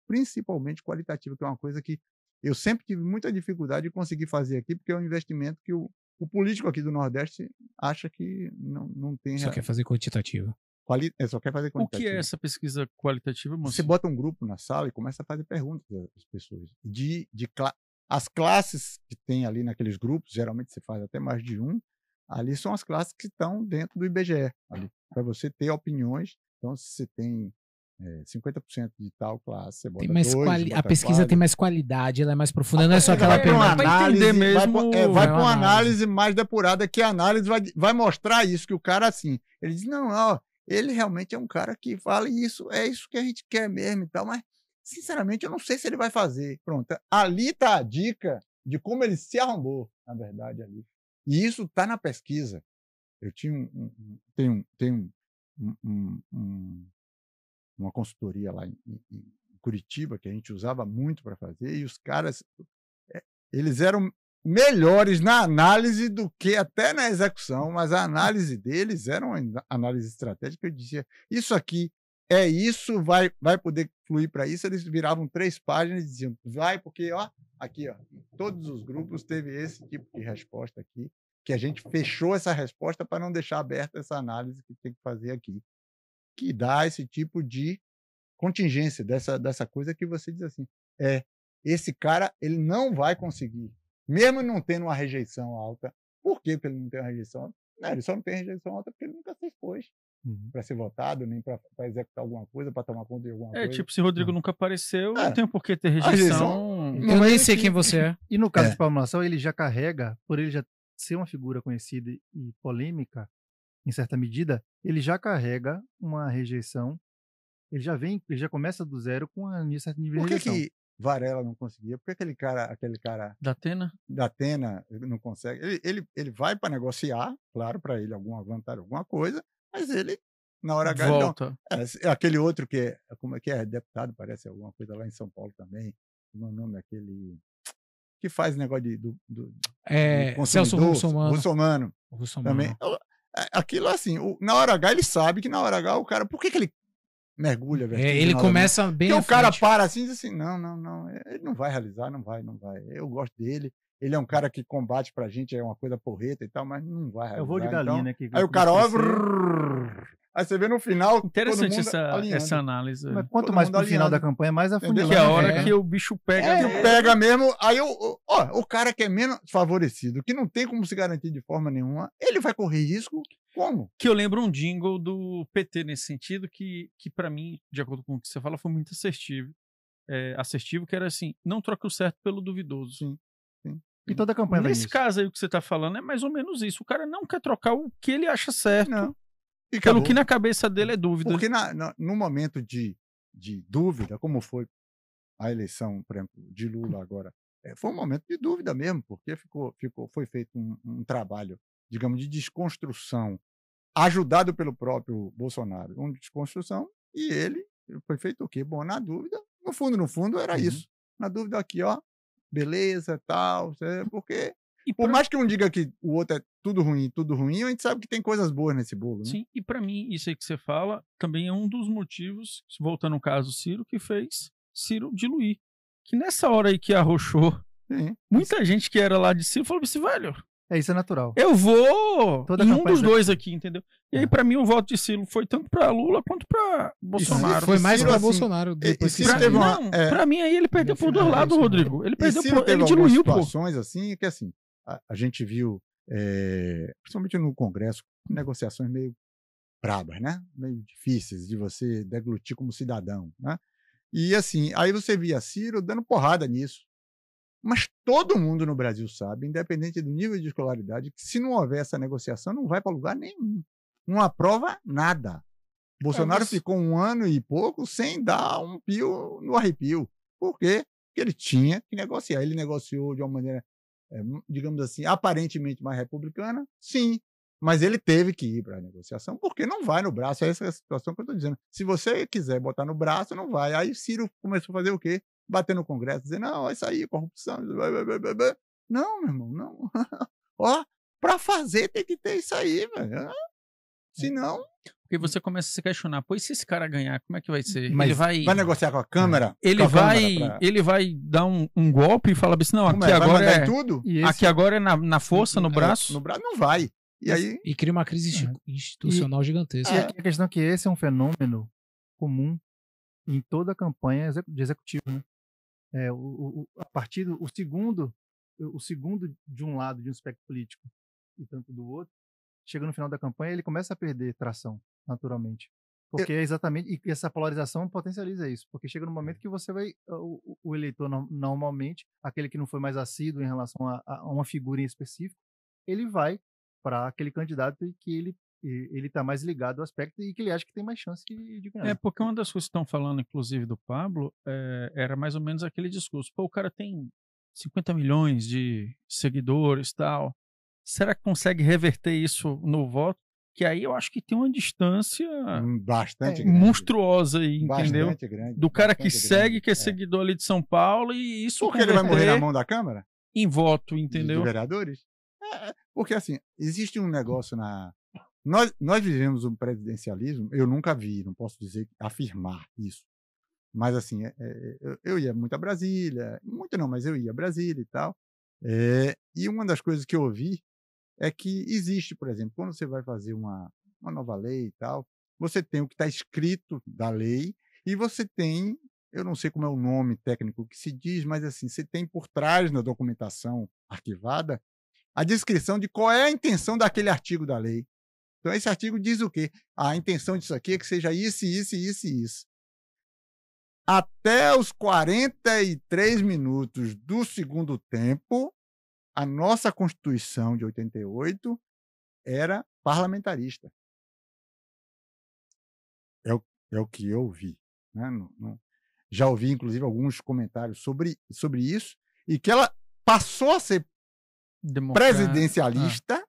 principalmente qualitativa, que é uma coisa que eu sempre tive muita dificuldade de conseguir fazer aqui, porque é um investimento que o político aqui do Nordeste acha que não tem... Só quer fazer quantitativa. Só quer fazer quantitativa. O que é essa pesquisa qualitativa, moço? Você bota um grupo na sala e começa a fazer perguntas às pessoas. As classes que tem ali naqueles grupos, geralmente você faz até mais de um, ali são as classes que estão dentro do IBGE, para você ter opiniões. Então, se você tem 50% de tal classe, você bota Tem mais 2, a pesquisa tem mais qualidade, ela é mais profunda, não é só Vai aquela pra uma pergunta. análise, mesmo, vai pra uma análise. análise mais depurada, que a análise vai mostrar isso, que o cara, assim, ele diz, não, ó, ele realmente é um cara que fala isso, é isso que a gente quer mesmo e tal, mas, sinceramente, eu não sei se ele vai fazer. Pronto, ali tá a dica de como ele se arrombou, na verdade, ali. E isso tá na pesquisa. Eu tinha uma consultoria lá em Curitiba, que a gente usava muito para fazer, e os caras, eles eram melhores na análise do que até na execução, mas a análise deles era uma análise estratégica. Eu dizia, isso aqui é isso, vai poder fluir para isso. Eles viravam 3 páginas e diziam, vai, porque, ó, aqui, ó, todos os grupos teve esse tipo de resposta aqui, que a gente fechou essa resposta para não deixar aberta essa análise que tem que fazer aqui, que dá esse tipo de contingência dessa coisa que você diz assim, esse cara, ele não vai conseguir, mesmo não tendo uma rejeição alta. Por que ele não tem uma rejeição alta? Não, ele só não tem rejeição alta porque ele nunca se expôs para ser votado, nem para executar alguma coisa, para tomar conta de alguma coisa. Tipo, se Rodrigo nunca apareceu, não tem por que ter rejeição. Eu nem sei quem você é. E no caso de Paulo Nação, ele já carrega, por ele já ser uma figura conhecida e polêmica, em certa medida, ele já carrega uma rejeição. Ele já começa do zero com um certo nível de rejeição. Por que Varela não conseguia? Por que aquele cara da Atena não consegue? Ele vai para negociar, claro, para ele alguma vantagem, alguma coisa, mas ele, na hora H, volta. Aquele outro que como é que é? Deputado, parece alguma coisa lá em São Paulo também. O nome daquele que faz negócio do Celso Russomano. Também. Aquilo assim, na hora H ele sabe que na hora H o cara, por que ele mergulha, ele começa bem. Porque o cara para assim e diz assim: não, ele não vai realizar, não vai. Eu gosto dele, ele é um cara que combate pra gente, é uma coisa porreta e tal, mas não vai realizar. Eu vou de galinha, então, né? Que aí o cara, aí você vê no final. Interessante essa análise. Mas quanto mais pro final da campanha, mais afunilando. Que é a hora que o bicho pega. Pega mesmo, aí o cara que é menos favorecido, que não tem como se garantir de forma nenhuma, ele vai correr risco. Como? Que eu lembro um jingle do PT nesse sentido, que para mim, de acordo com o que você fala, foi muito assertivo, que era assim, não troca o certo pelo duvidoso. Sim. E toda a campanha nesse caso aí, o que você tá falando é mais ou menos isso. O cara não quer trocar o que ele acha certo. Não. Pelo que na cabeça dele é dúvida. Porque no momento de dúvida, como foi a eleição, por exemplo, de Lula agora, foi um momento de dúvida mesmo, porque foi feito um trabalho, digamos, de desconstrução, ajudado pelo próprio Bolsonaro, uma desconstrução, e ele foi feito o quê? Bom, na dúvida, no fundo era isso. Na dúvida aqui, ó, beleza, tal, porque por mais que um diga que o outro é tudo ruim, a gente sabe que tem coisas boas nesse bolo. Né? Sim, e para mim, isso aí que você fala, também é um dos motivos, voltando ao caso Ciro, que fez Ciro diluir. Que nessa hora aí que arrochou, muita gente que era lá de Ciro falou assim, velho, isso é natural. Eu vou em um dos dois aqui, entendeu? E aí, pra mim, o voto de Ciro foi tanto pra Lula quanto pra Bolsonaro. Foi mais pra Bolsonaro. Depois pra mim, aí ele perdeu por dois lados, Rodrigo. Ele perdeu por... Ele diluiu, pô. Situações assim, que assim, a gente viu, principalmente no Congresso, negociações meio brabas, né? Meio difíceis de você deglutir como cidadão, né? E assim, aí você via Ciro dando porrada nisso. Mas todo mundo no Brasil sabe, independente do nível de escolaridade, que se não houver essa negociação, não vai para lugar nenhum. Não aprova nada. Bolsonaro ficou 1 ano e pouco sem dar um pio no arrepio. Por quê? Porque ele tinha que negociar. Ele negociou de uma maneira, digamos assim, aparentemente mais republicana, sim. Mas ele teve que ir para a negociação, porque não vai no braço. Essa é a situação que eu estou dizendo. Se você quiser botar no braço, não vai. Aí Ciro começou a fazer o quê? Bater no Congresso, dizer, não, isso aí, corrupção. Não, meu irmão, não. Ó, para fazer tem que ter isso aí, velho. Senão... Porque você começa a se questionar, pois se esse cara ganhar, como é que vai ser? Mas ele vai negociar com a Câmara? Ele vai dar um golpe e falar assim, não, aqui agora é... tudo? Aqui agora é na força, no braço? No braço não vai. E cria uma crise institucional gigantesca. E a questão é que esse é um fenômeno comum em toda a campanha de executivo, né? A partir do segundo de um lado de um espectro político e tanto do outro, chega no final da campanha, ele começa a perder tração, naturalmente. Porque é exatamente, e essa polarização potencializa isso, porque chega no momento que você vai, o eleitor normalmente, aquele que não foi mais assíduo em relação a uma figura em específico, ele vai para aquele candidato que ele está mais ligado ao aspecto e que ele acha que tem mais chance de ganhar. Porque uma das coisas que estão falando, inclusive, do Pablo, era mais ou menos aquele discurso. Pô, o cara tem 50 milhões de seguidores e tal. Será que consegue reverter isso no voto? Que aí eu acho que tem uma distância bastante grande, monstruosa aí, entendeu? Bastante grande. Do cara que segue, grande, que é seguidor ali de São Paulo, e isso porque ele vai morrer na mão da Câmara? Em voto, entendeu? De vereadores? Porque assim, existe um negócio Nós vivemos um presidencialismo, eu nunca vi, não posso dizer, afirmar isso. Mas assim, eu ia muito a Brasília, muito não, mas eu ia a Brasília e tal. E uma das coisas que eu ouvi é que existe, por exemplo, quando você vai fazer uma nova lei e tal, você tem o que está escrito da lei e você tem, eu não sei como é o nome técnico que se diz, mas assim, você tem por trás na documentação arquivada a descrição de qual é a intenção daquele artigo da lei. Então, esse artigo diz o quê? A intenção disso aqui é que seja isso, isso, isso e isso. Até os 43 minutos do segundo tempo, a nossa Constituição de 88 era parlamentarista. É o que eu vi. Né? Já ouvi, inclusive, alguns comentários sobre isso, e que ela passou a ser presidencialista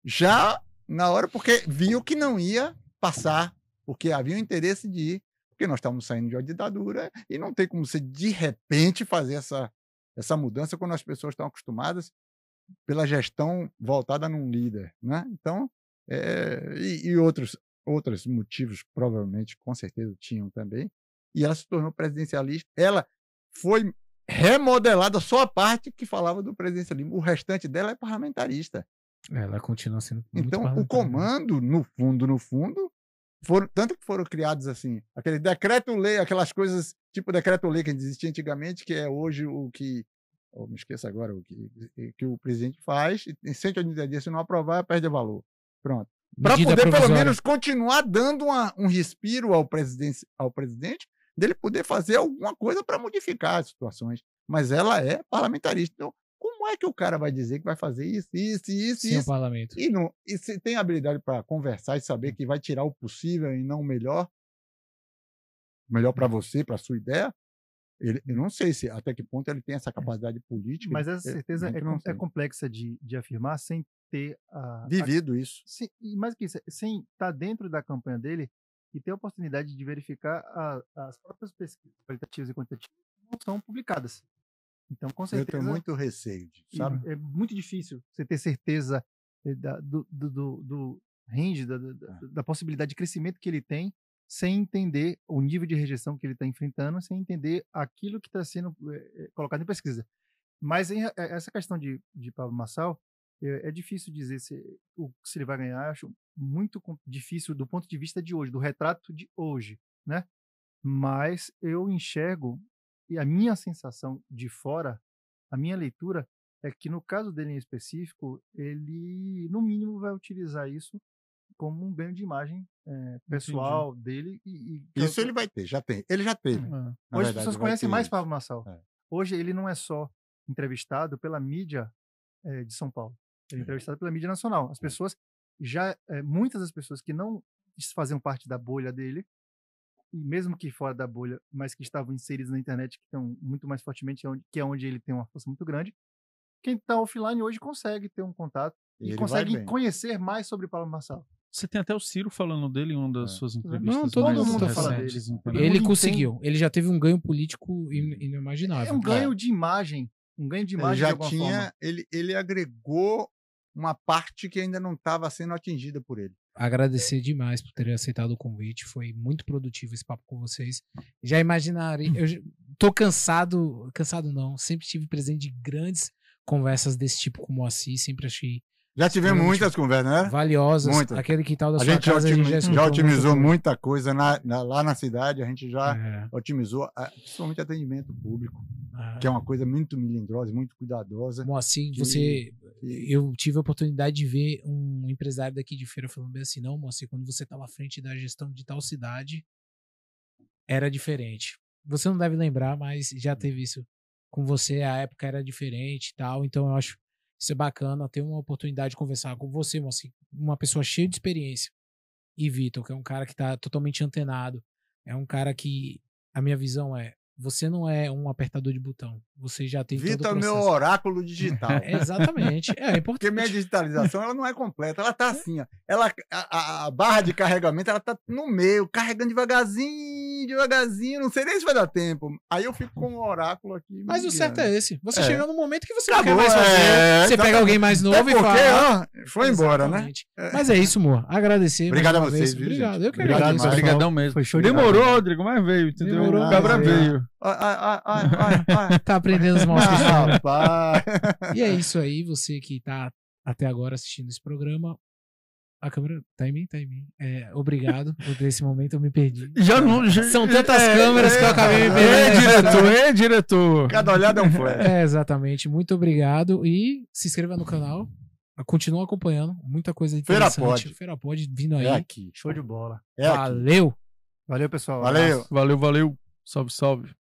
já na hora, porque viu que não ia passar, porque havia o interesse de ir, porque nós estávamos saindo de uma ditadura e não tem como você, de repente, fazer essa mudança quando as pessoas estão acostumadas pela gestão voltada num líder, né? Então, e outros motivos, provavelmente, com certeza, tinham também, e ela se tornou presidencialista. Ela foi remodelada só a parte que falava do presidencialismo. O restante dela é parlamentarista. Ela continua sendo muito então, o comando, no fundo, tanto que foram criados assim, aquele decreto-lei, aquelas coisas tipo decreto-lei que existia antigamente, que é hoje o que, me esqueço agora, o que o presidente faz, e em 180 dias, se não aprovar, perde valor. Pronto. Para poder, pelo menos, continuar dando um respiro ao presidente, dele poder fazer alguma coisa para modificar as situações. Mas ela é parlamentarista. Então, como é que o cara vai dizer que vai fazer isso? Sim, o parlamento. E se tem habilidade para conversar e saber que vai tirar o possível e não o melhor para você, para a sua ideia, eu não sei até que ponto ele tem essa capacidade política. Mas essa certeza é complexa de afirmar sem ter vivido isso. Mais que isso, sem estar dentro da campanha dele e ter a oportunidade de verificar as próprias pesquisas qualitativas e quantitativas que não são publicadas. Então, com certeza... Eu tenho muito receio disso, sabe? É muito difícil você ter certeza do range, da possibilidade de crescimento que ele tem, sem entender o nível de rejeição que ele está enfrentando, sem entender aquilo que está sendo colocado em pesquisa. Mas essa questão de Pablo Marçal, é difícil dizer se ele vai ganhar. Acho muito difícil do ponto de vista de hoje, do retrato de hoje, né? Mas eu enxergo, e a minha sensação de fora, a minha leitura, é que no caso dele em específico, ele, no mínimo, vai utilizar isso como um ganho de imagem pessoal dele. Isso ele vai ter, já tem. Ele já teve. Hoje as pessoas conhecem mais Pablo Marçal. Hoje ele não é só entrevistado pela mídia de São Paulo. Ele é entrevistado pela mídia nacional. As pessoas muitas das pessoas que não faziam parte da bolha dele, e mesmo que fora da bolha, mas que estavam inseridos na internet, que estão muito mais fortemente, que é onde ele tem uma força muito grande, quem está offline hoje consegue ter um contato e consegue conhecer mais sobre Pablo Marçal. Você tem até o Ciro falando dele em uma das suas entrevistas. Não, todo mundo fala dele. Ele conseguiu. Ele já teve um ganho político inimaginável. É um ganho de imagem. Um ganho de imagem ele já tinha. Ele agregou uma parte que ainda não estava sendo atingida por ele. Agradecer demais por terem aceitado o convite. Foi muito produtivo esse papo com vocês. Já imaginaram. Eu tô cansado não. Sempre estive presente de grandes conversas desse tipo com o Moacir. Sempre achei. Já tivemos muitas conversas, né? Valiosas. Muitas. Aquele quintal da sua casa. A gente já otimizou muita coisa lá na cidade. A gente já otimizou, principalmente atendimento público, que é uma coisa muito melindrosa, muito cuidadosa. Moacir, você eu tive a oportunidade de ver um empresário daqui de Feira falando bem assim, não, Moacir, quando você estava à frente da gestão de tal cidade, era diferente. Você não deve lembrar, mas já teve isso com você, a época era diferente e tal, então eu acho isso é bacana, ter uma oportunidade de conversar com você, Moacir, uma pessoa cheia de experiência, e Vitor, que é um cara que está totalmente antenado, é um cara que, a minha visão é, você não é um apertador de botão. Você já tem Vitor todo o é processo. meu oráculo digital. Exatamente. É importante. Porque minha digitalização ela não é completa. Ela tá assim, ó. A barra de carregamento ela tá no meio, carregando devagarzinho. Não sei nem se vai dar tempo. Aí eu fico com o oráculo aqui. Mas o certo é esse. Você É. chega num momento que você Acabou, não quer mais fazer. Você pega alguém mais novo Até e porque, fala. ó, foi embora, né? Exatamente. Mas é isso, amor. Agradecer. Obrigado mais a uma vocês, vez. viu, Obrigado. gente? Eu que Obrigado agradeço. demais. Obrigadão mesmo. Foi show de Demorou, bola. Rodrigo, mas veio, entendeu? Demorou, O cabra mas veio. Tá aprendendo os maus costumes. Rapaz. E é isso aí. Você que tá até agora assistindo esse programa. A câmera tá em mim? Tá em mim. Obrigado por esse momento, eu me perdi. Já não. São tantas câmeras que eu acabei me perdendo. Diretor. Cada olhada é um flash. Exatamente. Muito obrigado. E se inscreva no canal. Continua acompanhando. Muita coisa interessante. Feira Pod vindo aí. É aqui. Show de bola. É aqui. Valeu! Valeu, pessoal. Valeu. Abraço. Valeu. Salve, salve.